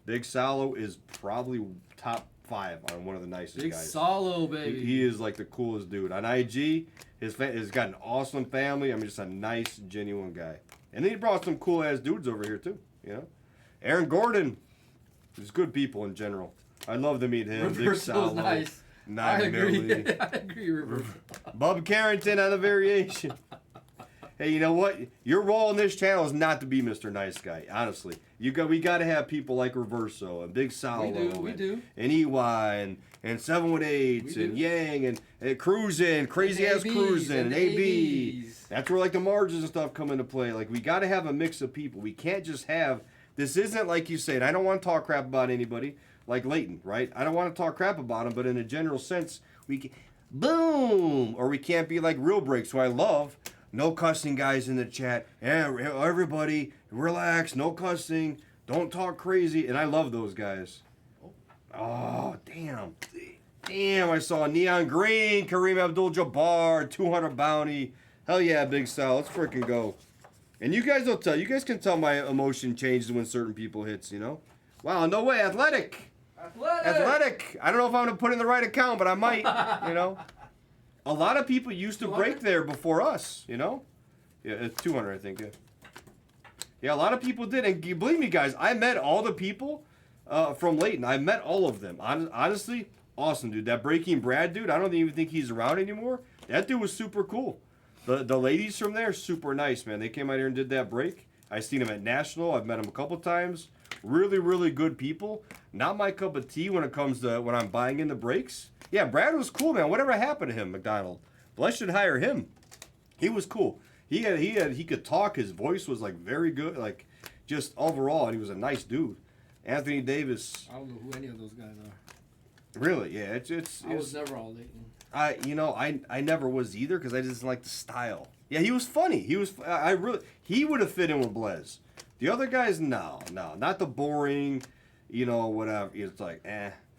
A: Big Salo is probably top 5 on one of the nicest
B: Big
A: guys.
B: Salo, baby.
A: He is like the coolest dude. On IG, he's got an awesome family. I mean, just a nice, genuine guy. And then he brought some cool ass dudes over here too. You know, Aaron Gordon. He's good people in general. I'd love to meet him. Big Salo.
B: Nice.
A: 9 milli.
B: I agree, River.
A: Bub Carrington on the variation. Hey, you know what? Your role in this channel is not to be Mr. Nice Guy. Honestly, we got to have people like Reverso and Big Salo,
B: We do.
A: And EY and 718s and Yang and Cruising, crazy ass Cruising and AB. That's where like the margins and stuff come into play. Like we got to have a mix of people. We can't just have. This isn't like you said. I don't want to talk crap about anybody like Leighton, right? I don't want to talk crap about him, but in a general sense, we can, boom, or we can't be like Real Breaks, who I love. No cussing, guys, in the chat. Yeah, everybody, relax. No cussing. Don't talk crazy. And I love those guys. Oh, damn. Damn, I saw Neon Green, Kareem Abdul-Jabbar, 200 bounty. Hell yeah, Big Sal. Let's freaking go. And you guys will tell. You guys can tell my emotion changes when certain people hits, you know? Wow, no way. Athletic. I don't know if I'm going to put in the right account, but I might, you know? A lot of people used to break there before us, you know? Yeah, it's 200, I think, yeah. Yeah, a lot of people did. And believe me, guys, I met all the people from Leighton. I met all of them. Honestly, awesome, dude. That Breaking Brad dude, I don't even think he's around anymore. That dude was super cool. The ladies from there, super nice, man. They came out here and did that break. I seen them at National. I've met them a couple times. Really, really good people. Not my cup of tea when it comes to when I'm buying in the breaks. Yeah, Brad was cool, man. Whatever happened to him, McDonald? Bless should hire him. He was cool. He could talk. His voice was like very good. Like just overall, and he was a nice dude. Anthony Davis.
B: I don't know who any of those guys are.
A: Really? Yeah.
B: I was never all Leighton.
A: I never was either because I just didn't like the style. Yeah, he was funny. He would have fit in with Blez. The other guys, no, not the boring, you know, whatever. It's like,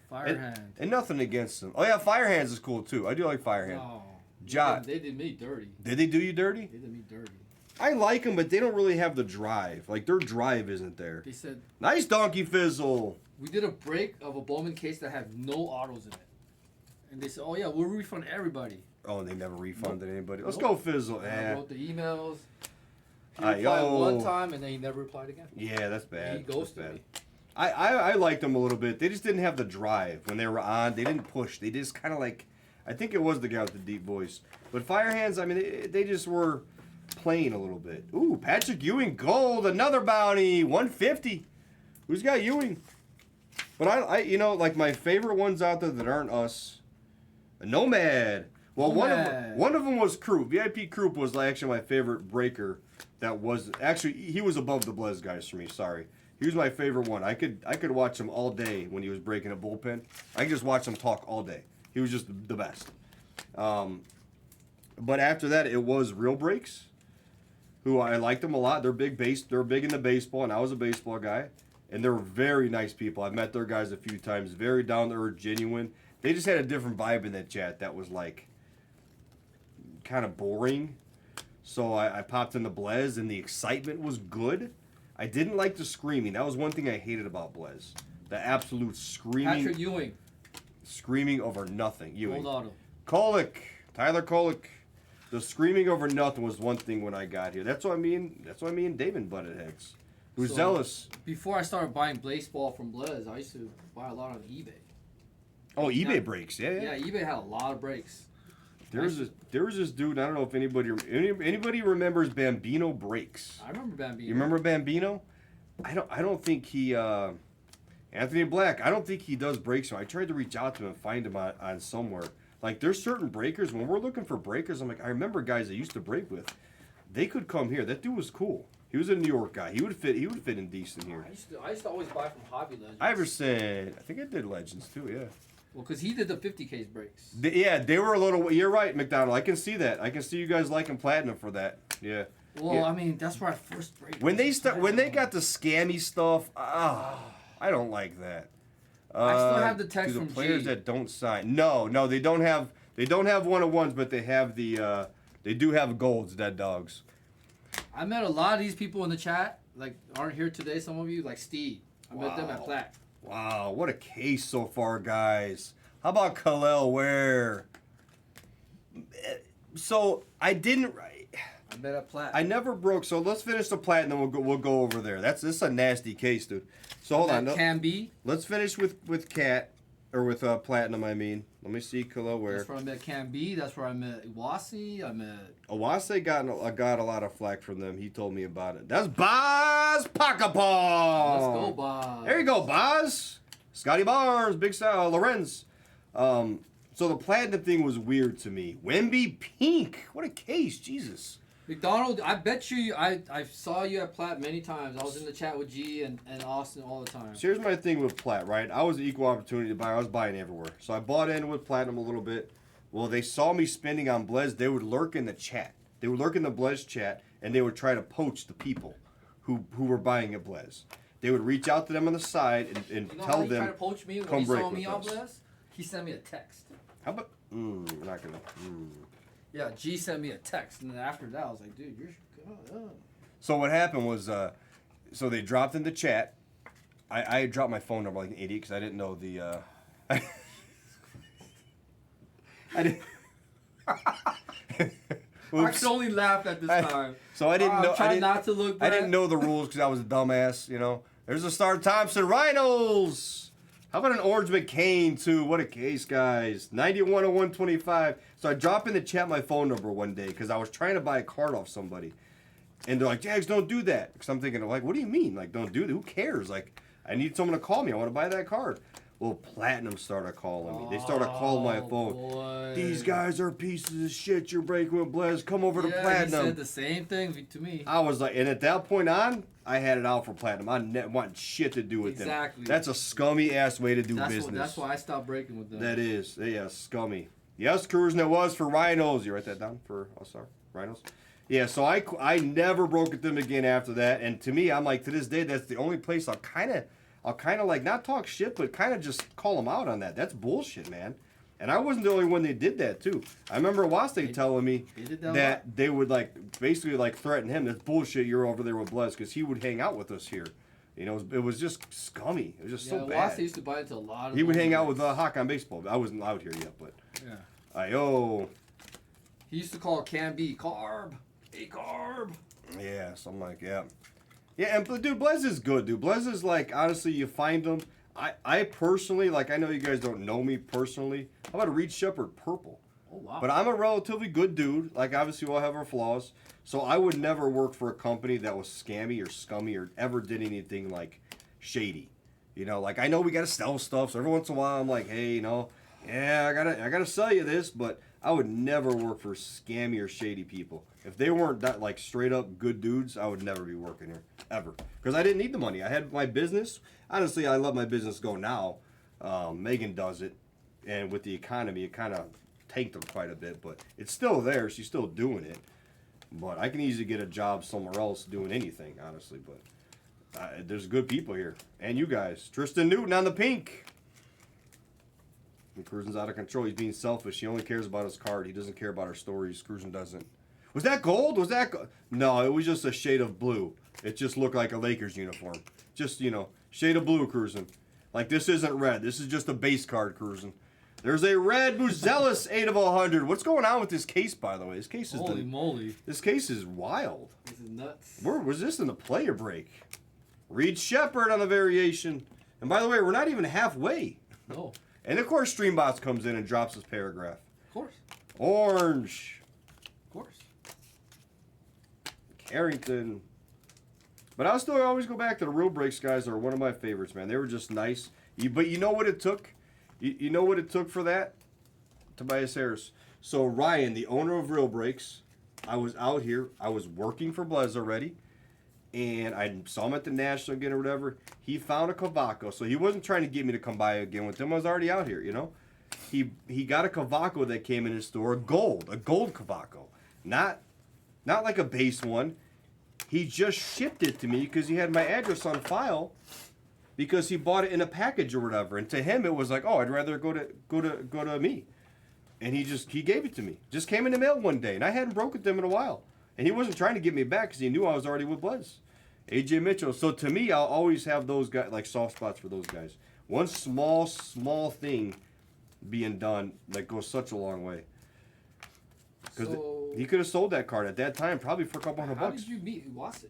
B: Firehand.
A: And nothing against them. Oh yeah, Firehands is cool too. I do like Firehand.
B: Oh,
A: Jot.
B: They did me dirty.
A: Did they do you dirty?
B: They did me dirty.
A: I like them, but they don't really have the drive. Like their drive isn't there.
B: They said
A: nice Donkey Fizzle.
B: We did a break of a Bowman case that had no autos in it, and they said, "Oh yeah, we'll refund everybody."
A: Oh, and they never refunded anybody. Let's go Fizzle.
B: I wrote the emails. He
A: Yo.
B: replied one time, and then he never replied again.
A: Yeah, that's bad.
B: He ghosted me.
A: I liked them a little bit. They just didn't have the drive when they were on. They didn't push. They just kind of like, I think it was the guy with the deep voice. But Firehands, I mean, they just were playing a little bit. Ooh, Patrick Ewing gold, another bounty, 150. Who's got Ewing? But I you know, like my favorite ones out there that aren't us, a Nomad. Well,
B: Nomad.
A: one of them was Croup. VIP Croup was actually my favorite breaker. That was actually he was above the Blez guys for me. Sorry. He was my favorite one. I could watch him all day when he was breaking a bullpen. I could just watch him talk all day. He was just the best. But after that, it was Real Breaks, who I liked them a lot. They're big in the baseball, and I was a baseball guy. And they're very nice people. I've met their guys a few times. Very down to earth, genuine. They just had a different vibe in that chat that was like kind of boring. So I popped in the Blez, and the excitement was good. I didn't like the screaming. That was one thing I hated about Blez. The absolute screaming.
B: Patrick Ewing.
A: Screaming over nothing. Ewing.
B: Gold auto.
A: Kolick. Tyler Kolick. The screaming over nothing was one thing when I got here. That's what I mean. That's what I mean. David butted heads. Who's zealous.
B: Before I started buying baseball from Blez, I used to buy a lot on eBay.
A: Oh, eBay breaks. Yeah.
B: Yeah, eBay had a lot of breaks.
A: There was this dude. I don't know if anybody remembers Bambino Breaks.
B: I remember Bambino.
A: You remember Bambino? I don't think he Anthony Black. I don't think he does breaks. So I tried to reach out to him and find him on somewhere. Like there's certain breakers when we're looking for breakers. I'm like I remember guys I used to break with. They could come here. That dude was cool. He was a New York guy. He would fit in decent here.
B: I used to always buy from Hobby Legends.
A: Iverson. I think I did Legends too. Yeah.
B: Well, because he did the 50 case breaks.
A: They were a little. You're right, McDonald. I can see that. I can see you guys liking Platinum for that. Yeah.
B: Well,
A: yeah.
B: I mean, that's where I first break.
A: When they got the scammy stuff, I don't like that.
B: I still have the text from
A: players
B: G.
A: that don't sign. No, they don't have 1-on-1s, but they have the. They do have golds, dead dogs.
B: I met a lot of these people in the chat, like aren't here today. Some of you, like Steve. I met them at Platt.
A: Wow, what a case so far, guys. How about Khalil Ware? So I didn't.
B: I met at Platt.
A: I never broke. So let's finish the Platt, and then we'll go over there. This is a nasty case, dude. So hold on.
B: Can be.
A: Let's finish with Cat or with Platinum. I mean, let me see Khalil Ware.
B: That's where I met Can Be. That's where I met Iwasi. I met.
A: Iwasi got a lot of flack from them. He told me about it. That's Boz Pocketball.
B: Let's go, Boz.
A: There you go, Boz. Scotty Barnes, Big Sal, Lorenz. So the Platinum thing was weird to me. Wemby Pink. What a case, Jesus.
B: McDonald, I bet you, I saw you at Platt many times. I was in the chat with G and Austin all the time.
A: So here's my thing with Platt, right? I was an equal opportunity to buy. I was buying everywhere. So I bought in with Platinum a little bit. Well, they saw me spending on Blez. They would lurk in the chat. They would lurk in the Blez chat, and they would try to poach the people who were buying at Blez. They would reach out to them on the side and
B: You know
A: tell
B: how he
A: them,
B: tried to poach me when
A: come
B: he
A: break
B: saw me
A: with
B: on
A: us.
B: Bless? He sent me a text.
A: How about, we're not going to,
B: Yeah, G sent me a text, and then after that, I was like, dude, you're.
A: So what happened was, so they dropped in the chat. I dropped my phone number like an idiot because I didn't know the. I didn't.
B: I can only laugh at this time.
A: So I didn't know.
B: I'm trying not to look bad.
A: I didn't know the rules because I was a dumbass. You know. There's a Star Thompson Rhinos. How about an Orange McCain too? What a case, guys. 91 of 125. So I dropped in the chat my phone number one day because I was trying to buy a card off somebody. And they're like, Jags, don't do that. Because I'm thinking, like, what do you mean? Like, don't do that? Who cares? Like, I need someone to call me. I want to buy that card. Well, Platinum started calling me. They started calling my phone.
B: Boy.
A: These guys are pieces of shit. You're breaking with Blez. Come over to Platinum.
B: He said the same thing to me.
A: I was like, and at that point on, I had it out for Platinum. I want shit to do with them.
B: Exactly.
A: That's a scummy ass way to do business.
B: That's why I stopped breaking with them.
A: That is, yeah, scummy. Yes, cruising it was for Rhinos. You write that down for Rhinos. Yeah, so I never broke with them again after that. And to me, I'm like, to this day, that's the only place I'll kind of like not talk shit, but kind of just call them out on that. That's bullshit, man. And I wasn't the only one that did that too. I remember Waste telling me that they would like basically like threaten him. That's bullshit. You're over there with Blez because he would hang out with us here. You know, it was just scummy. It was just so bad.
B: Waste used to buy into a lot of.
A: He would hang out with Hawk on baseball. I wasn't out here yet, but
B: yeah.
A: Ayo.
B: He used to call Can Be Carb. Hey, Carb.
A: Yeah, something like yeah. Yeah, and dude, Blez is good, dude. Blez is like, honestly, you find them. I personally, like, I know you guys don't know me personally. How about a Reed Shepherd Purple?
B: Oh, wow.
A: But I'm a relatively good dude. Like, obviously, we all have our flaws. So I would never work for a company that was scammy or scummy or ever did anything, like, shady. You know, like, I know we got to sell stuff. So every once in a while, I'm like, hey, you know, yeah, I gotta sell you this. But I would never work for scammy or shady people. If they weren't that, like, straight up good dudes, I would never be working here, ever. Because I didn't need the money. I had my business. Honestly, I let my business go now. Megan does it. And with the economy, it kind of tanked them quite a bit. But it's still there. She's still doing it. But I can easily get a job somewhere else doing anything, honestly. But there's good people here. And you guys. Tristan Newton on the pink. And Cruisin's out of control. He's being selfish. He only cares about his card. He doesn't care about our stories. Cruisin doesn't. Was that gold? Was that No, it was just a shade of blue. It just looked like a Lakers uniform. Just, you know, shade of blue, Cruisin. Like, this isn't red. This is just a base card, Cruisin. There's a red Buzelis 8 of 100. What's going on with this case, by the way? This case is
B: Holy moly.
A: This case is wild.
B: This is nuts.
A: Where was this in the player break? Reed Shepherd on the variation. And by the way, we're not even halfway.
B: No.
A: And of course, Streambots comes in and drops his paragraph.
B: Of course.
A: Orange.
B: Of course.
A: Carrington. But I'll still always go back to the real breaks guys. Are one of my favorites, man. They were just nice. But you know what it took? You know what it took for that? Tobias Harris. So Ryan, the owner of Real Breaks, I was out here. I was working for Blez already. And I saw him at the National again or whatever. He found a Cavaco. So he wasn't trying to get me to come by again with him. I was already out here, you know. He got a Cavaco that came in his store, a gold Cavaco. Not like a base one. He just shipped it to me because he had my address on file because he bought it in a package or whatever. And to him it was like, oh, I'd rather go to me. And he gave it to me. Just came in the mail one day, and I hadn't broken them in a while. And he wasn't trying to get me back because he knew I was already with Blez. AJ Mitchell. So to me, I'll always have those guys, like soft spots for those guys. One small thing being done that goes such a long way. Because he could have sold that card at that time, probably for a couple $100.
B: How did you meet Iwase?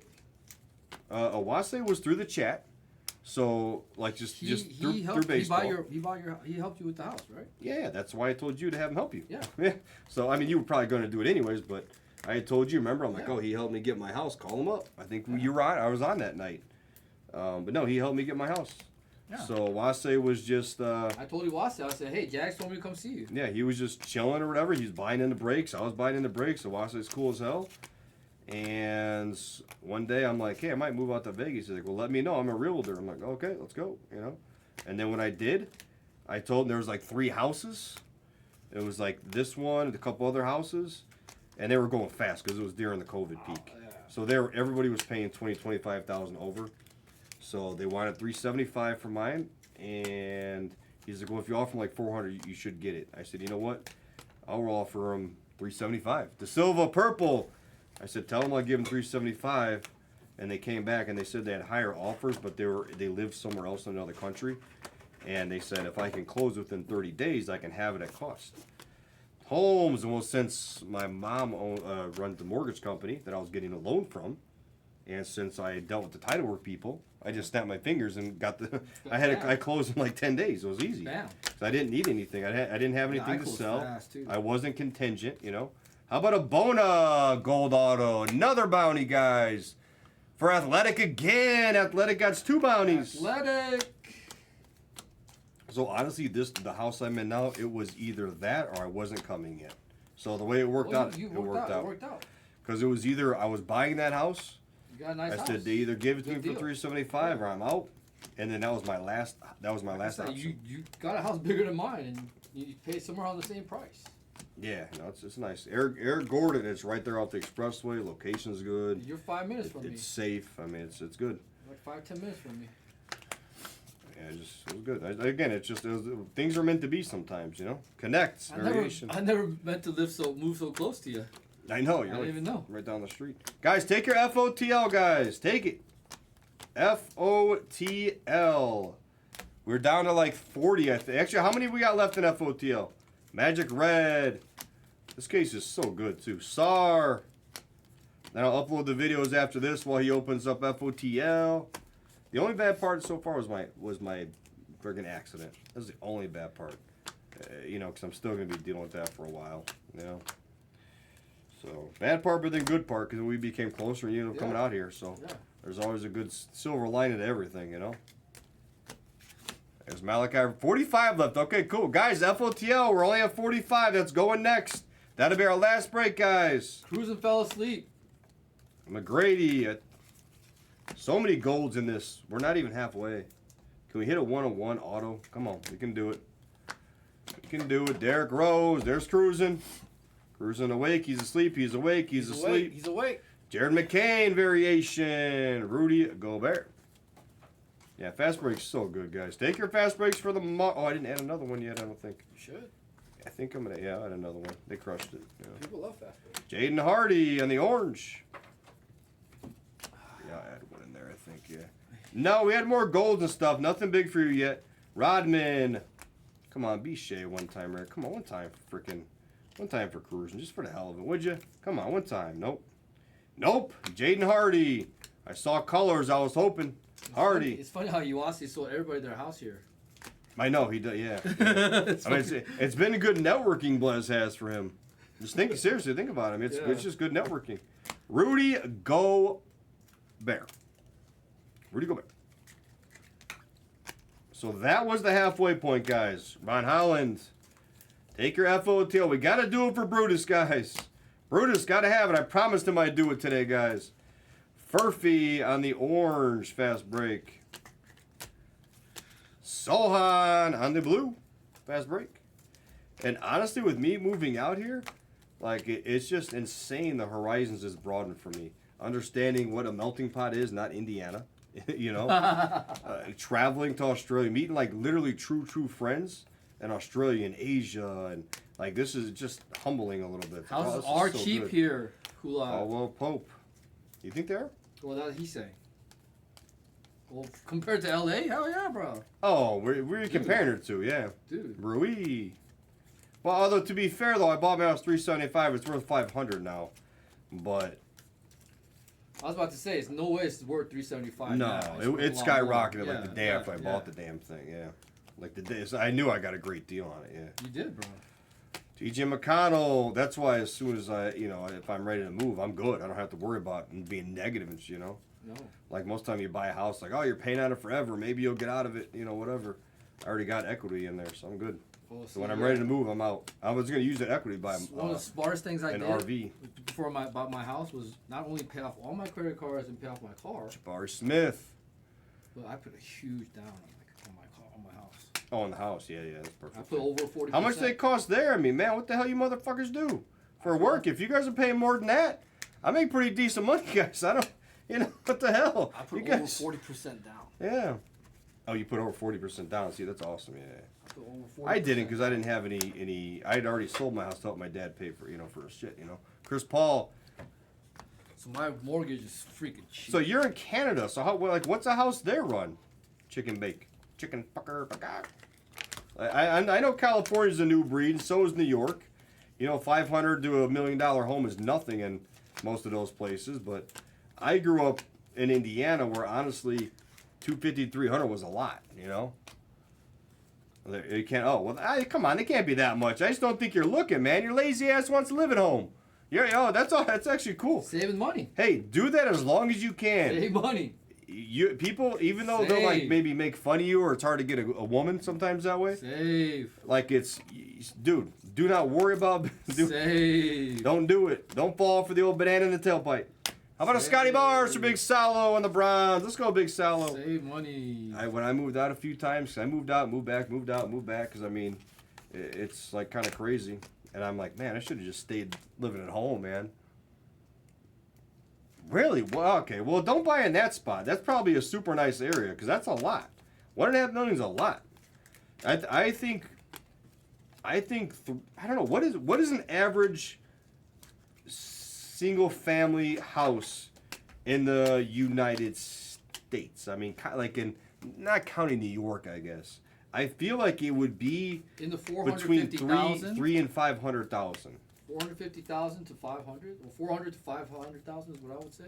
A: Iwase was through the chat. So like just through baseball.
B: He helped you with the house, right?
A: Yeah, that's why I told you to have him help you.
B: Yeah.
A: So I mean, you were probably going to do it anyways, but I had told you. Remember, I'm like, oh, he helped me get my house. Call him up. I think you were on. I was on that night. But no, he helped me get my house.
B: Yeah.
A: So Iwase was just.
B: I told Iwase, I said, hey, Jax told me to come see you.
A: Yeah, he was just chilling or whatever. He was buying in the breaks. I was buying in the breaks. Iwase's cool as hell. And one day I'm like, hey, I might move out to Vegas. He's like, well, let me know. I'm a realtor. I'm like, okay, let's go. You know. And then when I did, I told him there was like 3 houses. It was like this one and a couple other houses, and they were going fast because it was during the COVID peak.
B: Yeah.
A: So everybody was paying $25,000 over. So they wanted $375 for mine, and he's like, well, if you offer him like $400, you should get it. I said, you know what? I'll offer him $375. De Silva purple. I said, tell him I'll give him $375, and they came back and they said they had higher offers, but they lived somewhere else in another country, and they said if I can close within 30 days, I can have it at cost. Holmes, well, since my mom runs the mortgage company that I was getting a loan from, and since I dealt with the title work people, I just snapped my fingers and got the. I closed in like 10 days. It was easy.
B: Bam.
A: So I didn't need anything. I didn't have anything to sell.
B: Fast,
A: I wasn't contingent, you know. How about a Bona gold auto? Another bounty, guys. For Athletic again. Athletic got 2 bounties.
B: Athletic.
A: So honestly, the house I'm in now, it was either that or I wasn't coming yet. So the way it worked out, it worked out.
B: It worked out.
A: Because it was either I was buying that house.
B: You got a nice house.
A: I said they either give it to me
B: Good
A: for
B: deal.
A: $375 or I'm out. And then that was my last. Option.
B: You got a house bigger than mine, and you pay somewhere on the same price.
A: Yeah, no, it's nice. Eric Gordon, it's right there off the expressway. Location's good.
B: You're 5 minutes from me.
A: It's safe. I mean, it's good.
B: Like 5-10 minutes from me.
A: Yeah, it was good. Things are meant to be sometimes, you know. Connects, variation.
B: I never meant to move so close to you.
A: I know.
B: I didn't even know.
A: Right down the street. Guys, take your FOTL, guys. Take it. FOTL. We're down to like 40, I think. Actually, how many we got left in FOTL? Magic Red. This case is so good, too. SAR. Then I'll upload the videos after this while he opens up FOTL. The only bad part so far was my friggin' accident. That was the only bad part. You know, because I'm still going to be dealing with that for a while, you know. So, bad part, but then good part, because we became closer, you know, coming out here. So, there's always a good silver lining to everything, you know. There's Malachi. 45 left. Okay, cool. Guys, FOTL, we're only at 45. That's going next. That'll be our last break, guys.
B: Cruising fell asleep.
A: McGrady. So many golds in this. We're not even halfway. Can we hit a 101 auto? Come on. We can do it. We can do it. Derek Rose. There's Cruising. Cruising awake. He's asleep. He's awake. He's asleep.
B: He's awake.
A: Jared McCain variation. Rudy Gobert. Yeah, fast break's so good, guys. Take your fast breaks for the Oh, I didn't add another one yet, I don't think.
B: You should.
A: I think I'm going to, add another one. They crushed it. Yeah.
B: People love fast breaks.
A: Jaden Hardy on the orange. Yeah, I had one in there, I think, yeah. No, we had more golds and stuff. Nothing big for you yet. Rodman. Come on, be Shea one time, Rick. Come on, one time for Cruising, just for the hell of it, would you? Come on, one time. Nope. Jaden Hardy. I saw colors, I was hoping. Hardy.
B: It's funny how Iwase sold everybody their house here.
A: I know, he does, yeah. I mean, it's been a good networking Blez has for him. Seriously, think about him. It's just good networking. Rudy Gobert. So that was the halfway point, guys. Ron Holland. Take your FOTL. We got to do it for Brutus, guys. Brutus, got to have it. I promised him I'd do it today, guys. Furphy on the orange fast break. Sohan on the blue fast break. And honestly, with me moving out here, like it's just insane the horizons is broadened for me. Understanding what a melting pot is, not Indiana. You know, traveling to Australia, meeting like literally true friends in Australia and Asia, and Like, this is just humbling a little bit.
B: Houses
A: Oh,
B: are
A: this is so
B: cheap
A: good.
B: here. Cool out.
A: Oh, well, Pope. You think they are?
B: Well, that's what he's saying. Well, compared to LA, hell yeah, bro.
A: Oh, we're comparing her to, yeah.
B: Dude.
A: Rui. Well, although, to be fair, though, I bought my house $375. It's worth $500 now. But...
B: I was about to say, it's no way it's worth $375.
A: No,
B: now.
A: it
B: worth a lot more.
A: skyrocketed like the day
B: Yeah,
A: after I bought the damn thing, yeah. Like the day, so I knew I got a great deal on it, yeah.
B: You did, bro.
A: TJ McConnell, that's why as soon as if I'm ready to move, I'm good. I don't have to worry about being negative and shit,
B: No.
A: Like most time you buy a house, like, oh, you're paying on it forever. Maybe you'll get out of it, whatever. I already got equity in there, so I'm good.
B: Well,
A: So when I'm ready to move, I'm out. I was going to use that equity to buy
B: one of the smartest things I
A: an
B: did
A: RV.
B: before I bought my house was not only pay off all my credit cards and pay off my car,
A: Jabari Smith.
B: but I put a huge down on my car, on my house.
A: Oh, in the house, yeah, that's perfect.
B: I put over 40%.
A: How much they cost there? I mean, man, what the hell you motherfuckers do for work? If you guys are paying more than that, I make pretty decent money, guys. I don't, what the hell?
B: I put
A: you
B: over
A: guys,
B: 40% down.
A: yeah. Oh, you put over 40% down. See, that's awesome. Yeah.
B: I put over 40%.
A: I didn't because I didn't have any. I had already sold my house to help my dad pay for for his shit. Chris Paul.
B: So my mortgage is freaking cheap.
A: So you're in Canada. So what's a house there run? Chicken bake, chicken fucker. I know California's a new breed. And so is New York. $500 to $1 million home is nothing in most of those places. But I grew up in Indiana, where honestly, $250, $300 was a lot. You can't. Oh well, come on. It can't be that much. I just don't think you're looking, man. Your lazy ass wants to live at home. Yeah. Oh, that's all. That's actually cool.
B: Saving money.
A: Hey, do that as long as you can.
B: Save money.
A: People, even though they'll like maybe make fun of you, or it's hard to get a woman sometimes that way.
B: Save.
A: Like dude, do not worry about.
B: Save.
A: Don't do it. Don't fall for the old banana in the tailpipe. How about a Scotty Barnes for Big Salo on the Browns? Let's go, Big Salo.
B: Save money.
A: When I moved out a few times, I moved out, moved back, moved out, moved back, because I mean, it's like kind of crazy. And I'm like, man, I should have just stayed living at home, man. Really? Well, okay. Well, don't buy in that spot. That's probably a super nice area, because that's a lot. $1.5 million is a lot. I think. I don't know, what is an average single family house in the United States? I mean, like not counting New York, I guess. I feel like it would be
B: in the
A: between
B: 450,000,
A: 3 and 500,000.
B: 450,000 to 500, or 400 to 500,000 is what I would say.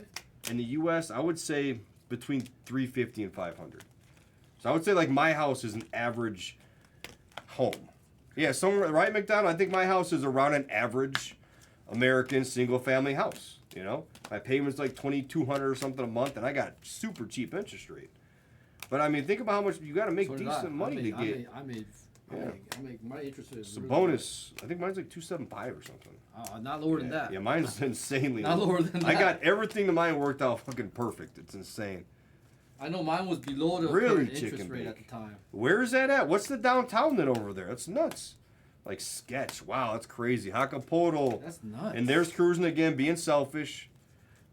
A: In the U.S., I would say between 350 and 500. So I would say like my house is an average home. Yeah, somewhere right, McDonald. I think my house is around an average American single-family house. My payment's like $2,200 or something a month, and I got super cheap interest rate. But I mean, think about how much you got to make decent money to get.
B: I make my interest rate.
A: It's a bonus. I think mine's like $275 or something.
B: Not lower than that.
A: Yeah, mine's insanely
B: not lower than that.
A: I got everything to mine worked out fucking perfect. It's insane.
B: I know mine was below the
A: Really,
B: current interest
A: chicken
B: rate
A: bake.
B: at the time.
A: Where is that at? What's the downtown then over there? That's nuts. Like Sketch. Wow, that's crazy. Acapulco.
B: That's nuts.
A: And there's cruising again, being selfish.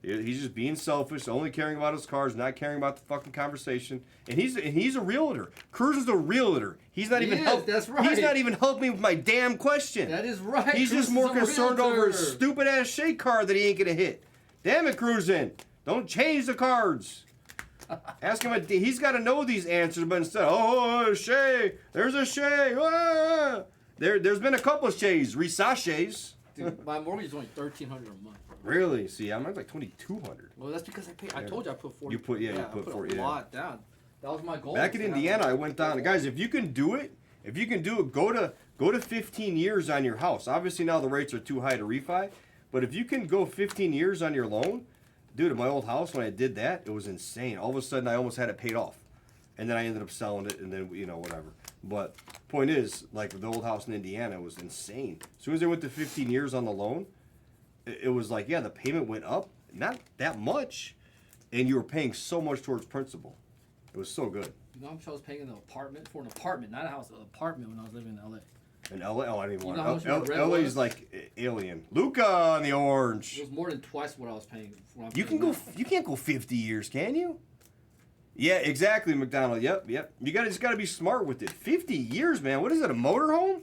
A: He's just being selfish, only caring about his cars, not caring about the fucking conversation. And he's a realtor. Cruz is a realtor. He's not even helping.
B: That's right.
A: He's not even helping me with my damn question.
B: That is right.
A: He's
B: Cruz
A: just more
B: is a
A: concerned
B: realtor.
A: over his stupid ass shake card that he ain't gonna hit. Damn it, Cruzin. Don't change the cards. Ask him. He's got to know these answers, but instead, Shay, there's a Shay. Ah. There's been a couple of Shays, Risashays.
B: Dude, my mortgage is only $1,300 a month.
A: Really? See, I'm like $2,200.
B: Well, that's because I paid. I told you I put 40.
A: You put
B: I put
A: 40.
B: a lot down. That was my goal.
A: Back in Indiana, I went down. Guys, if you can do it, go to 15 years on your house. Obviously now the rates are too high to refi, but if you can go 15 years on your loan, dude, at my old house when I did that, it was insane. All of a sudden, I almost had it paid off, and then I ended up selling it, and then whatever. But point is, like the old house in Indiana was insane. As soon as I went to 15 years on the loan, it was like, yeah, the payment went up, not that much, and you were paying so much towards principal. It was so good.
B: You know how much I was paying for an apartment, not a house, an apartment when I was living in LA.
A: In LA? Oh, I didn't even
B: You know
A: want
B: how much my rent
A: LA's
B: was?
A: like alien. Luca on the orange.
B: It was more than twice what I was paying.
A: You can't go 50 years, can you? Yeah, exactly, McDonald. Yep. You just gotta be smart with it. 50 years, man. What is it? A motorhome?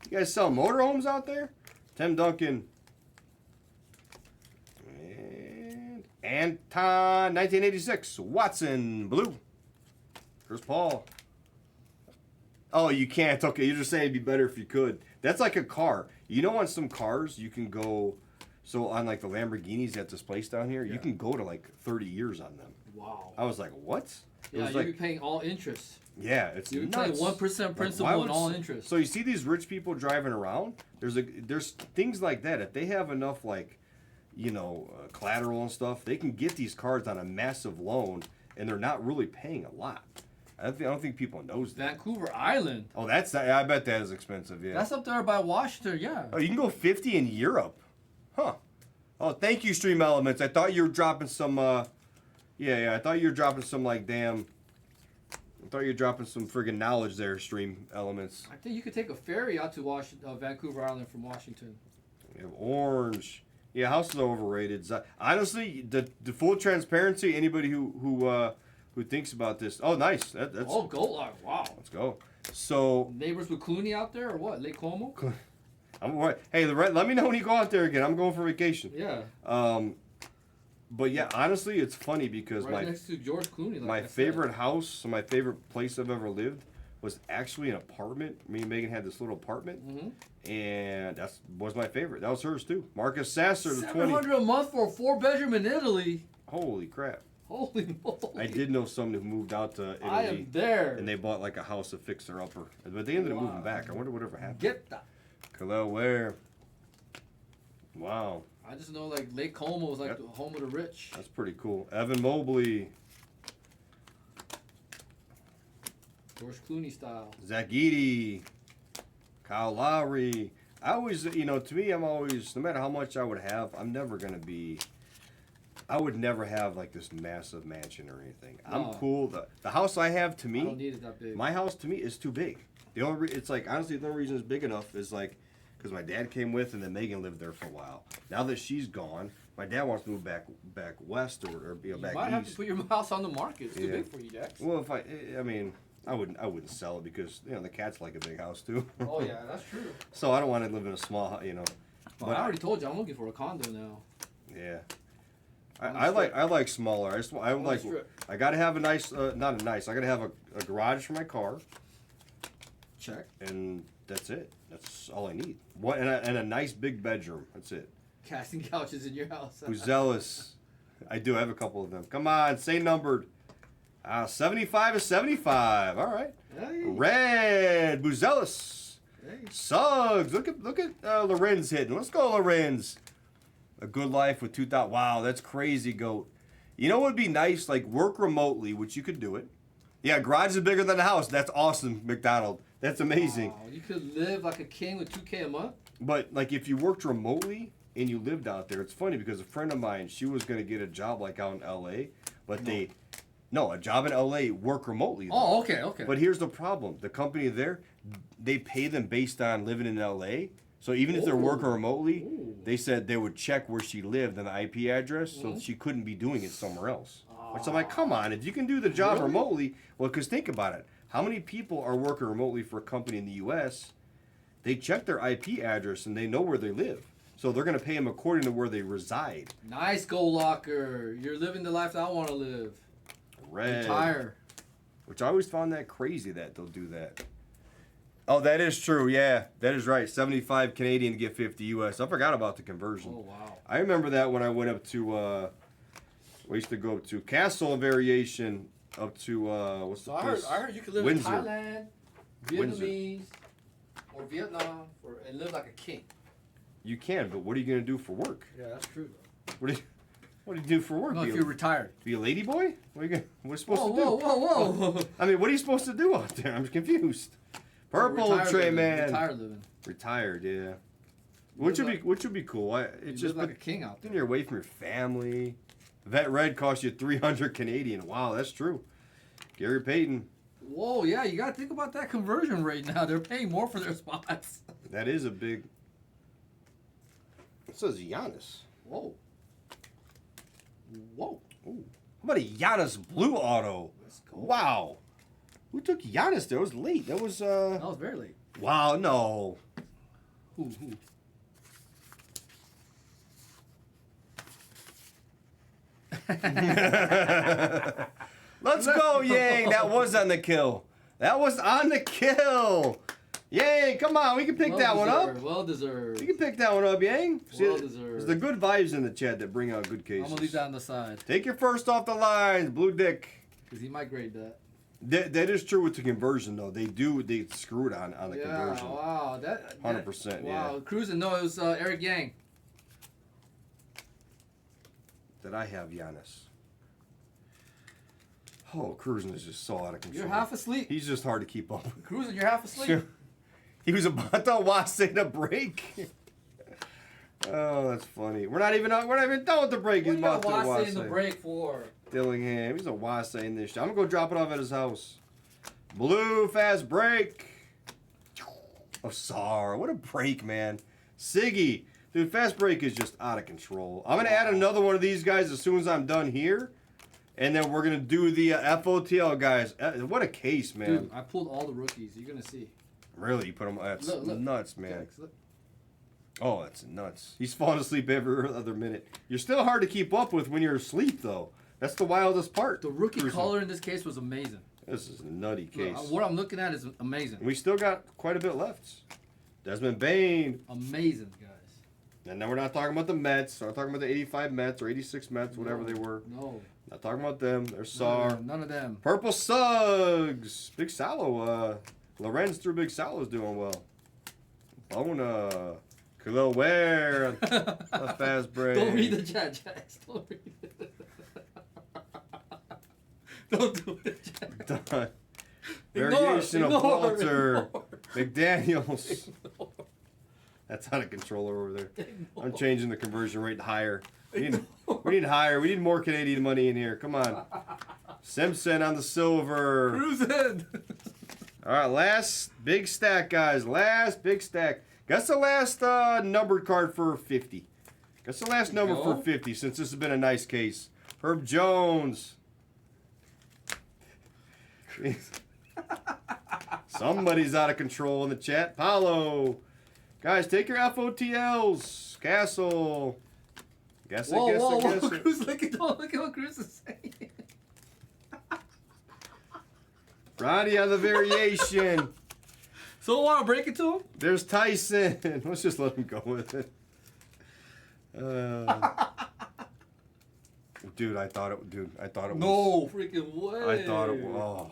A: You guys sell motorhomes out there? Tim Duncan. And Anton, 1986. Watson, blue. Chris Paul. Oh, you can't. Okay, you're just saying it'd be better if you could. That's like a car. You know, on some cars, you can go... So on like the Lamborghinis at this place down here, you can go to like 30 years on them.
B: Wow.
A: I was like, what?
B: Yeah, you'll be paying all interest.
A: Yeah, it's
B: You're
A: nuts.
B: paying 1% principal and all interest.
A: So you see these rich people driving around. There's things like that. If they have enough like, collateral and stuff, they can get these cars on a massive loan, and they're not really paying a lot. I don't think people knows that.
B: Vancouver Island.
A: Oh, I bet that is expensive. Yeah.
B: That's up there by Washington. Yeah.
A: Oh, you can go 50 in Europe. Huh. Oh, thank you, Stream Elements. I thought you were dropping some, I thought you were dropping some, I thought you were dropping some friggin' knowledge there, Stream Elements.
B: I think you could take a ferry out to Vancouver Island from Washington.
A: We have orange. Yeah, houses are overrated. Honestly, the full transparency, anybody who thinks about this. Oh, nice. That's
B: Gold Lock. Wow.
A: Let's go. So.
B: Neighbors with Clooney out there or what? Lake Como?
A: Hey, let me know when you go out there again. I'm going for vacation.
B: Yeah.
A: But yeah, honestly, it's funny because
B: next to George Clooney.
A: My favorite house, my favorite place I've ever lived, was actually an apartment. Me and Megan had this little apartment, and that was my favorite. That was hers too. Marcus Sasser, the 20.
B: $700 a month for a 4-bedroom in Italy.
A: Holy crap!
B: Holy moly!
A: I did know someone who moved out to Italy.
B: I am there.
A: And they bought like a house to fix her upper, but they ended up moving back. I wonder whatever happened.
B: Get that.
A: Khalil Ware. Wow.
B: I just know like Lake Como was like the home of the rich.
A: That's pretty cool. Evan Mobley.
B: George Clooney style.
A: Zach Edey. Kyle Lowry. I always, to me, I'm always, no matter how much I would have, I'm never going to be, I would never have like this massive mansion or anything. I'm cool. The house I have, to me,
B: I don't need it that big.
A: My house, to me, is too big. It's like, honestly, the only reason it's big enough is like, because my dad came with, and then Megan lived there for a while. Now that she's gone, my dad wants to move back west or back east.
B: You might have to put your house on the market. It's too big for you, Jax.
A: Well, I wouldn't sell it because the cats like a big house too.
B: Oh yeah, that's true.
A: So I don't want to live in a small,
B: But I already told you I'm looking for a condo now.
A: Yeah. I like smaller. I gotta have a nice, I gotta have a garage for my car.
B: Check.
A: And that's it. That's all I need. And a nice big bedroom. That's it.
B: Casting couches in your house.
A: Who's zealous? I do. I have a couple of them. Come on, say numbered. 75 is 75. All right.
B: Hey.
A: Red. Buzelis.
B: Hey.
A: Suggs. Look at Lorenz hitting. Let's go, Lorenz. A good life with 2,000. Wow, that's crazy, GOAT. You know what would be nice? Like work remotely, which you could do it. Yeah, garage is bigger than the house. That's awesome, McDonald. That's amazing.
B: Wow, you could live like a king with $2,000 a month.
A: But like if you worked remotely and you lived out there, it's funny because a friend of mine, she was gonna get a job like out in LA, but a job in LA, work remotely. Though.
B: Oh, okay.
A: But here's the problem: the company there, they pay them based on living in LA. So even if they're working remotely, they said they would check where she lived and the IP address, so she couldn't be doing it somewhere else. Which I'm like, come on, if you can do the job remotely, well, because think about it. How many people are working remotely for a company in the U.S.? They check their IP address and they know where they live. So they're going to pay them according to where they reside.
B: Nice, Gold Locker. You're living the life that I want to live.
A: Red.
B: Retire.
A: Which I always found that crazy that they'll do that. Oh, that is true. Yeah, that is right. 75 Canadian to get 50 U.S. I forgot about the conversion.
B: Oh, wow.
A: I remember that when I went up to, we used to go to Castle Variation up to, what's the place?
B: I heard you could live
A: Windsor.
B: in Thailand, Vietnamese, or Vietnam, and live like a king.
A: You can, but what are you going to do for work?
B: Yeah, that's true.
A: What do you do for work?
B: No, if you're retired.
A: Be a lady boy? What are you supposed to do?
B: Whoa.
A: I mean, what are you supposed to do out there? I'm confused. Purple Trey Man.
B: Retired living.
A: Retired, yeah. Which would be cool. It's just
B: like a king out there.
A: Then you're away from your family. Vet Red costs you 300 Canadian. Wow, that's true. Gary Payton.
B: Whoa, yeah, you got to think about that conversion rate now. They're paying more for their spots.
A: That is a big. It says Giannis.
B: Whoa.
A: Ooh. How about a Giannis blue auto?
B: Let's go.
A: Wow. Who took Giannis there? It was late. That was
B: That was very late.
A: Wow, no.
B: Who?
A: Let's go, Yang. That was on the kill. That was on the kill. Yang, come on. We can pick that one up.
B: Well deserved.
A: We can pick that one up, Yang.
B: Well deserved.
A: It's the good vibes in the chat that bring out good cases.
B: I'm gonna leave that on the side.
A: Take your first off the lines, Blue Dick.
B: Because he might grade that.
A: That is true with the conversion, though. They screw it on the conversion.
B: Wow.
A: 100%, yeah.
B: Wow. Cruising. No, it was Eric Yang.
A: That I have Giannis. Oh, Cruising is just so out of control.
B: You're half asleep.
A: He's just hard to keep up with.
B: Cruising, you're half asleep.
A: He was about to watch the break. Oh, that's funny. We're not even done with the break.
B: What
A: He's
B: you
A: about
B: got
A: to watch
B: in the break for?
A: Dillingham. He's a Wase in this shit. I'm gonna go drop it off at his house. Blue fast break. Oh, Sar. What a break, man. Siggy. Dude, fast break is just out of control. I'm gonna add another one of these guys as soon as I'm done here. And then we're going to do the FOTL, guys. What a case, man.
B: Dude, I pulled all the rookies. You're going to see.
A: Really? You put them... That's
B: look.
A: nuts, man.
B: Jax, look.
A: Oh, that's nuts. He's falling asleep every other minute. You're still hard to keep up with when you're asleep, though. That's the wildest part.
B: The rookie color in this case was amazing.
A: This is a nutty case.
B: What I'm looking at is amazing.
A: We still got quite a bit left. Desmond Bain.
B: Amazing, guys.
A: And then we're not talking about the Mets. We're not talking about the 85 Mets or 86 Mets, whatever they were.
B: No.
A: Not talking about them. There's Sar.
B: None of them.
A: Purple Suggs. Big Sallow. Lorenz through Big Sallow's doing well. Bona. Khalil Ware. A fast break.
B: Don't read the chat, Jax. Don't read it. Don't do it, Jax.
A: Done. Variation of Walter.
B: Ignore.
A: McDaniels.
B: Ignore.
A: That's out of control over there. I'm changing the conversion rate higher. We need higher. We need more Canadian money in here. Come on. Simpson on the silver.
B: Cruising.
A: All right, last big stack, guys. Last big stack. That's the last numbered card for 50. That's the last number for 50 since this has been a nice case. Herb Jones. Somebody's out of control in the chat. Paulo. Guys, take your FOTLs. Castle. Guess
B: Whoa. Cruz, look at what Cruz is saying.
A: Ronnie on the variation.
B: So want to break it to him?
A: There's Tyson. Let's just let him go with it. Dude, I thought it was.
B: No freaking way.
A: I thought it was.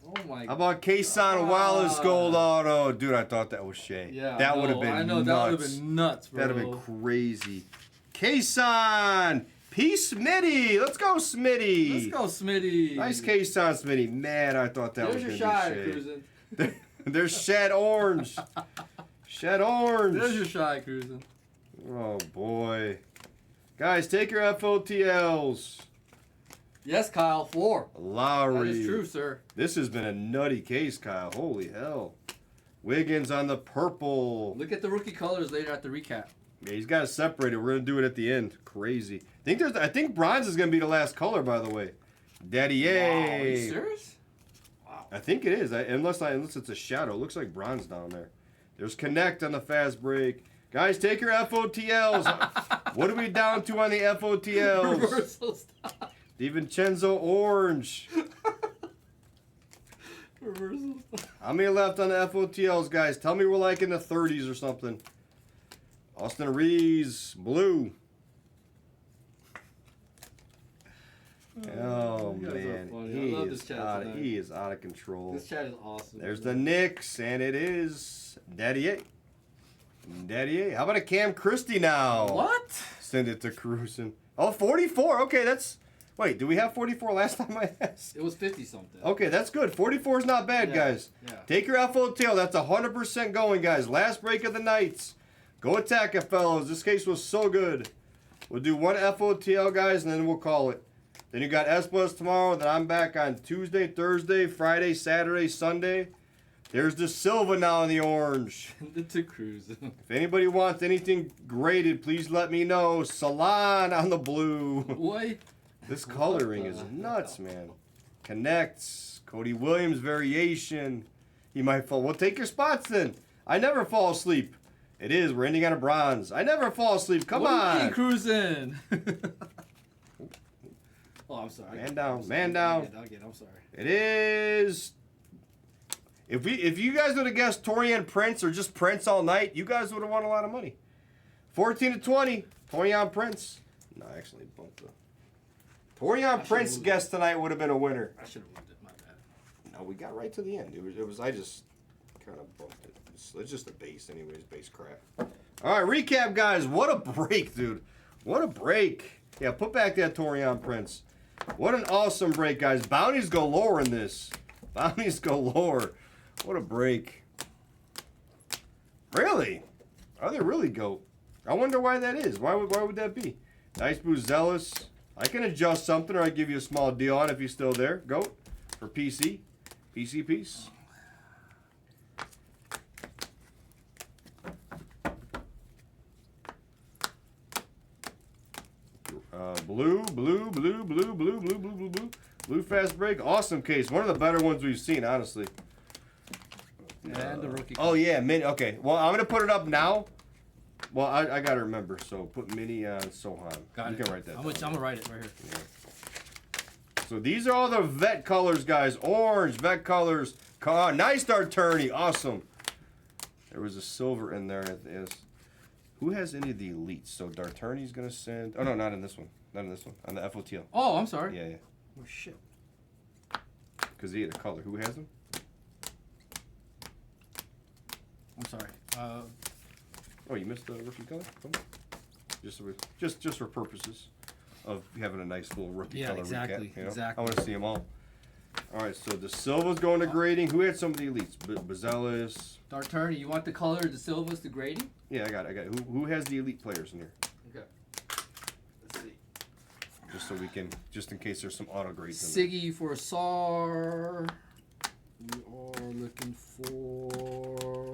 B: Oh my god.
A: How about Kason Wallace gold auto? Dude, I thought that was Shea.
B: Yeah.
A: That would have been nuts.
B: I know, that would have been nuts, bro.
A: That'd have been crazy. Kason! P. Smitty! Let's go, Smitty!
B: Let's go, Smitty.
A: Nice Kason, Smitty. Man, I thought that was going to be Shea.
B: Cruising.
A: There's Shed Orange. Shed Orange.
B: There's your shy cruising.
A: Oh, boy. Guys, take your FOTLs.
B: Yes, Kyle, 4.
A: Lowry.
B: That is true, sir.
A: This has been a nutty case, Kyle. Holy hell. Wiggins on the purple.
B: Look at the rookie colors later at the recap.
A: Yeah, he's got to separate it. We're going to do it at the end. Crazy. I think bronze is going to be the last color, by the way. Daddy A.
B: Wow, are you serious? Wow.
A: I think it is. Unless it's a shadow. It looks like bronze down there. There's Connect on the fast break. Guys, take your FOTLs. What are we down to on the FOTLs?
B: Reversal stop.
A: DiVincenzo Orange.
B: Reversal stop.
A: How many left on the FOTLs, guys? Tell me we're like in the 30s or something. Austin Reeves, blue. Oh, man. He is out of control.
B: This chat is awesome.
A: There's the Knicks, and it is Daddy A. Daddy A. How about a Cam Christie now?
B: What?
A: Send it to Cruising. Oh, 44. Okay, that's... Wait, did we have 44 last time I asked?
B: It was 50-something.
A: Okay, that's good. 44 is not bad, guys.
B: Yeah.
A: Take your FOTL. That's 100% going, guys. Last break of the nights. Go attack it, fellows. This case was so good. We'll do one FOTL, guys, and then we'll call it. Then you got S-Plus tomorrow. Then I'm back on Tuesday, Thursday, Friday, Saturday, Sunday. There's the Silva now in the orange.
B: To cruise.
A: If anybody wants anything graded, please let me know. Salon on the blue.
B: What?
A: This coloring is nuts, man. Connects. Cody Williams variation. He might fall. Well, take your spots then. I never fall asleep. It is. We're ending on a bronze. I never fall asleep. Come
B: what
A: on.
B: What are you cruising? Oh, I'm sorry.
A: Man down.
B: I'm sorry.
A: Man down.
B: I'm sorry.
A: It is. If you guys would have guessed Torian Prince or just Prince all night, you guys would have won a lot of money. 14 to 20. Torian Prince. No, I actually bumped the. Torian Prince guess tonight would have been a winner.
B: I should have moved it. My bad.
A: No, we got right to the end. It was. I just kind of bumped it. It's just a base, anyways. Base crap. All right, recap, guys. What a break, dude. What a break. Yeah, put back that Torian Prince. What an awesome break, guys. Bounties galore in this. Bounties galore. What a break. Really? Are they really GOAT? I wonder why that is. Why would that be? Nice Buzelis. I can adjust something or I give you a small deal on if he's still there. GOAT for PC. PC piece. Blue fast break. Awesome case. One of the better ones we've seen, honestly.
B: And the rookie.
A: Oh, yeah. Mini. Okay. Well, I'm going to put it up now. Well, I got to remember. So put mini on Sohan.
B: Got
A: you
B: it.
A: can write that
B: I'm
A: down.
B: going to write it right here.
A: Yeah. So these are all the vet colors, guys. Orange, vet colors. Nice Darturny. Awesome. There was a silver in there. Who has any of the elites? So Darturny's going to send. Oh, no, not in this one. Not in this one. On the FOTL.
B: Oh, I'm sorry.
A: Yeah, yeah.
B: Oh, shit.
A: Because he had a color. Who has them?
B: I'm sorry.
A: Oh, you missed the rookie color? Just for purposes of having a nice little rookie color
B: exactly,
A: recap. You know?
B: exactly.
A: I want to see them all. All right, so the Silva's going to grading. Who had some of the elites? Buzelis.
B: Darturny, you want the color of the Silvas to grading?
A: Yeah, I got it. Who has the elite players in here?
B: Okay. Let's see.
A: Just so we can, just in case there's some auto grades in there.
B: Siggy for SAR. We are looking for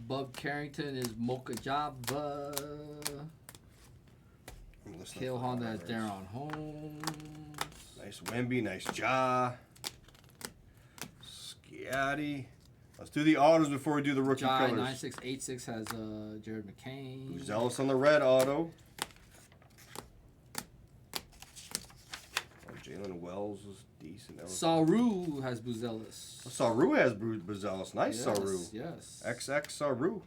B: Bub Carrington is Mocha Java. Kale Honda has Darren Holmes.
A: Nice Wemby, nice Ja. Scotty. Let's do the autos before we do the rookie
B: Jai
A: colors.
B: 9686 has Jared McCain.
A: Zealous on the red auto. Jalen Wells was decent.
B: Saru has Buzelis.
A: Saru has Buzelis. Nice,
B: Yes,
A: Saru.
B: yes.
A: XX Saru.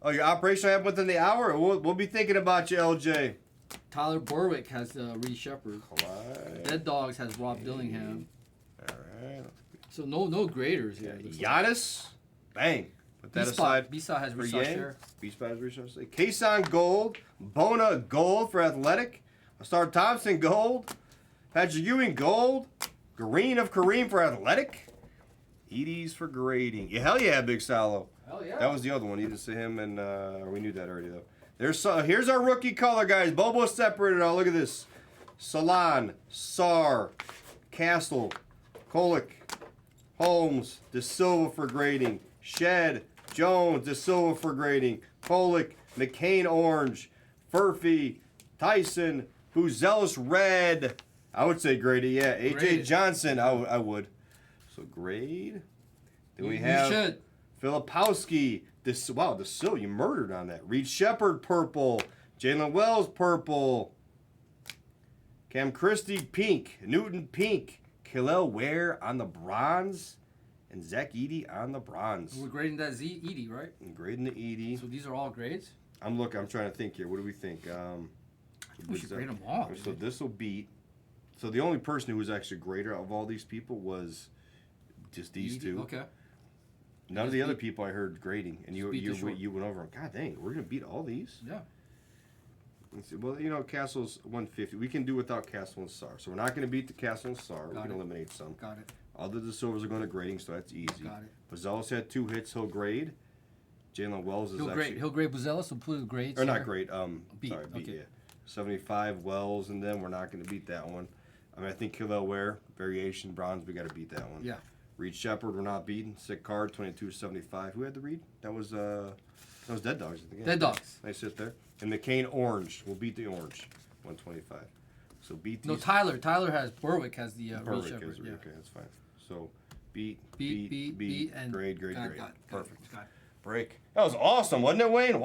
A: Oh, your operation happened within the hour? We'll be thinking about you, LJ.
B: Tyler Berwick has Reed Shepard.
A: Clyde.
B: Dead Dogs has Rob Dillingham.
A: All right.
B: So no graders here.
A: Giannis. Bang. Put that aside.
B: B-Spot has
A: for
B: Rashad
A: Yang.
B: Share.
A: B-Spot has Rashad. Kason Gold. Bona Gold for Athletic. Star Thompson Gold. Patrick Ewing Gold. Green of Kareem for Athletic. Edie's for grading. Yeah, hell yeah, Big Salo.
B: Hell yeah.
A: That was the other one. You just see him and we knew that already though. Here's our rookie color, guys. Bobo separated all. Look at this. Salon, Sar, Castle, Kolick, Holmes, De Silva for grading. Shed, Jones, De Silva for grading. Kolick, McCain orange, Furphy, Tyson, Buzelis red. I would say graded, yeah. AJ
B: Graded.
A: Johnson, I would. So grade. Then we have
B: You should.
A: Filipowski. Wow, the Sil, you murdered on that. Reed Shepard purple. Jalen Wells purple. Cam Christie pink. Newton pink. Khalil Ware on the bronze. And Zach Edey on the bronze.
B: We're grading that Edie, right?
A: And grading the Edey.
B: So these are all grades?
A: I'm trying to think here. What do we think?
B: We should grade them all.
A: So this will beat. So the only person who was actually greater of all these people was just these two.
B: Okay.
A: None of the other people I heard grading, and you
B: Short.
A: went over. God dang, we're gonna beat all these.
B: Yeah.
A: Let's see. Well, Castle's 150. We can do without Castle and Sar. So we're not gonna beat the Castle and Sar. We can eliminate some.
B: Got it.
A: Other the Silvers are going to grading, so that's easy.
B: Got it.
A: Buzelis had 2 hits. He'll grade. Jalen Wells is actually
B: He'll grade Buzelis. So put grades.
A: or
B: here.
A: not grade.
B: Beat,
A: Sorry, beat.
B: okay.
A: Yeah, 75 Wells, and then we're not going to beat that one. I mean, I think Khalil Ware variation bronze. We got to beat that one.
B: Yeah.
A: Reed Shepard, we're not beating. Sick card, 22.75. Who had the read? That was Dead Dogs at the game.
B: Dead Dogs.
A: Nice hit there. And McCain orange. We'll beat the orange, 125. So beat these.
B: No, Tyler has Berwick has the Reed
A: Berwick
B: Shepard.
A: is
B: Yeah.
A: okay. That's fine. So Beat,
B: and
A: grade.
B: got it.
A: Perfect.
B: Got it.
A: Break. That was awesome, wasn't it, Wayne?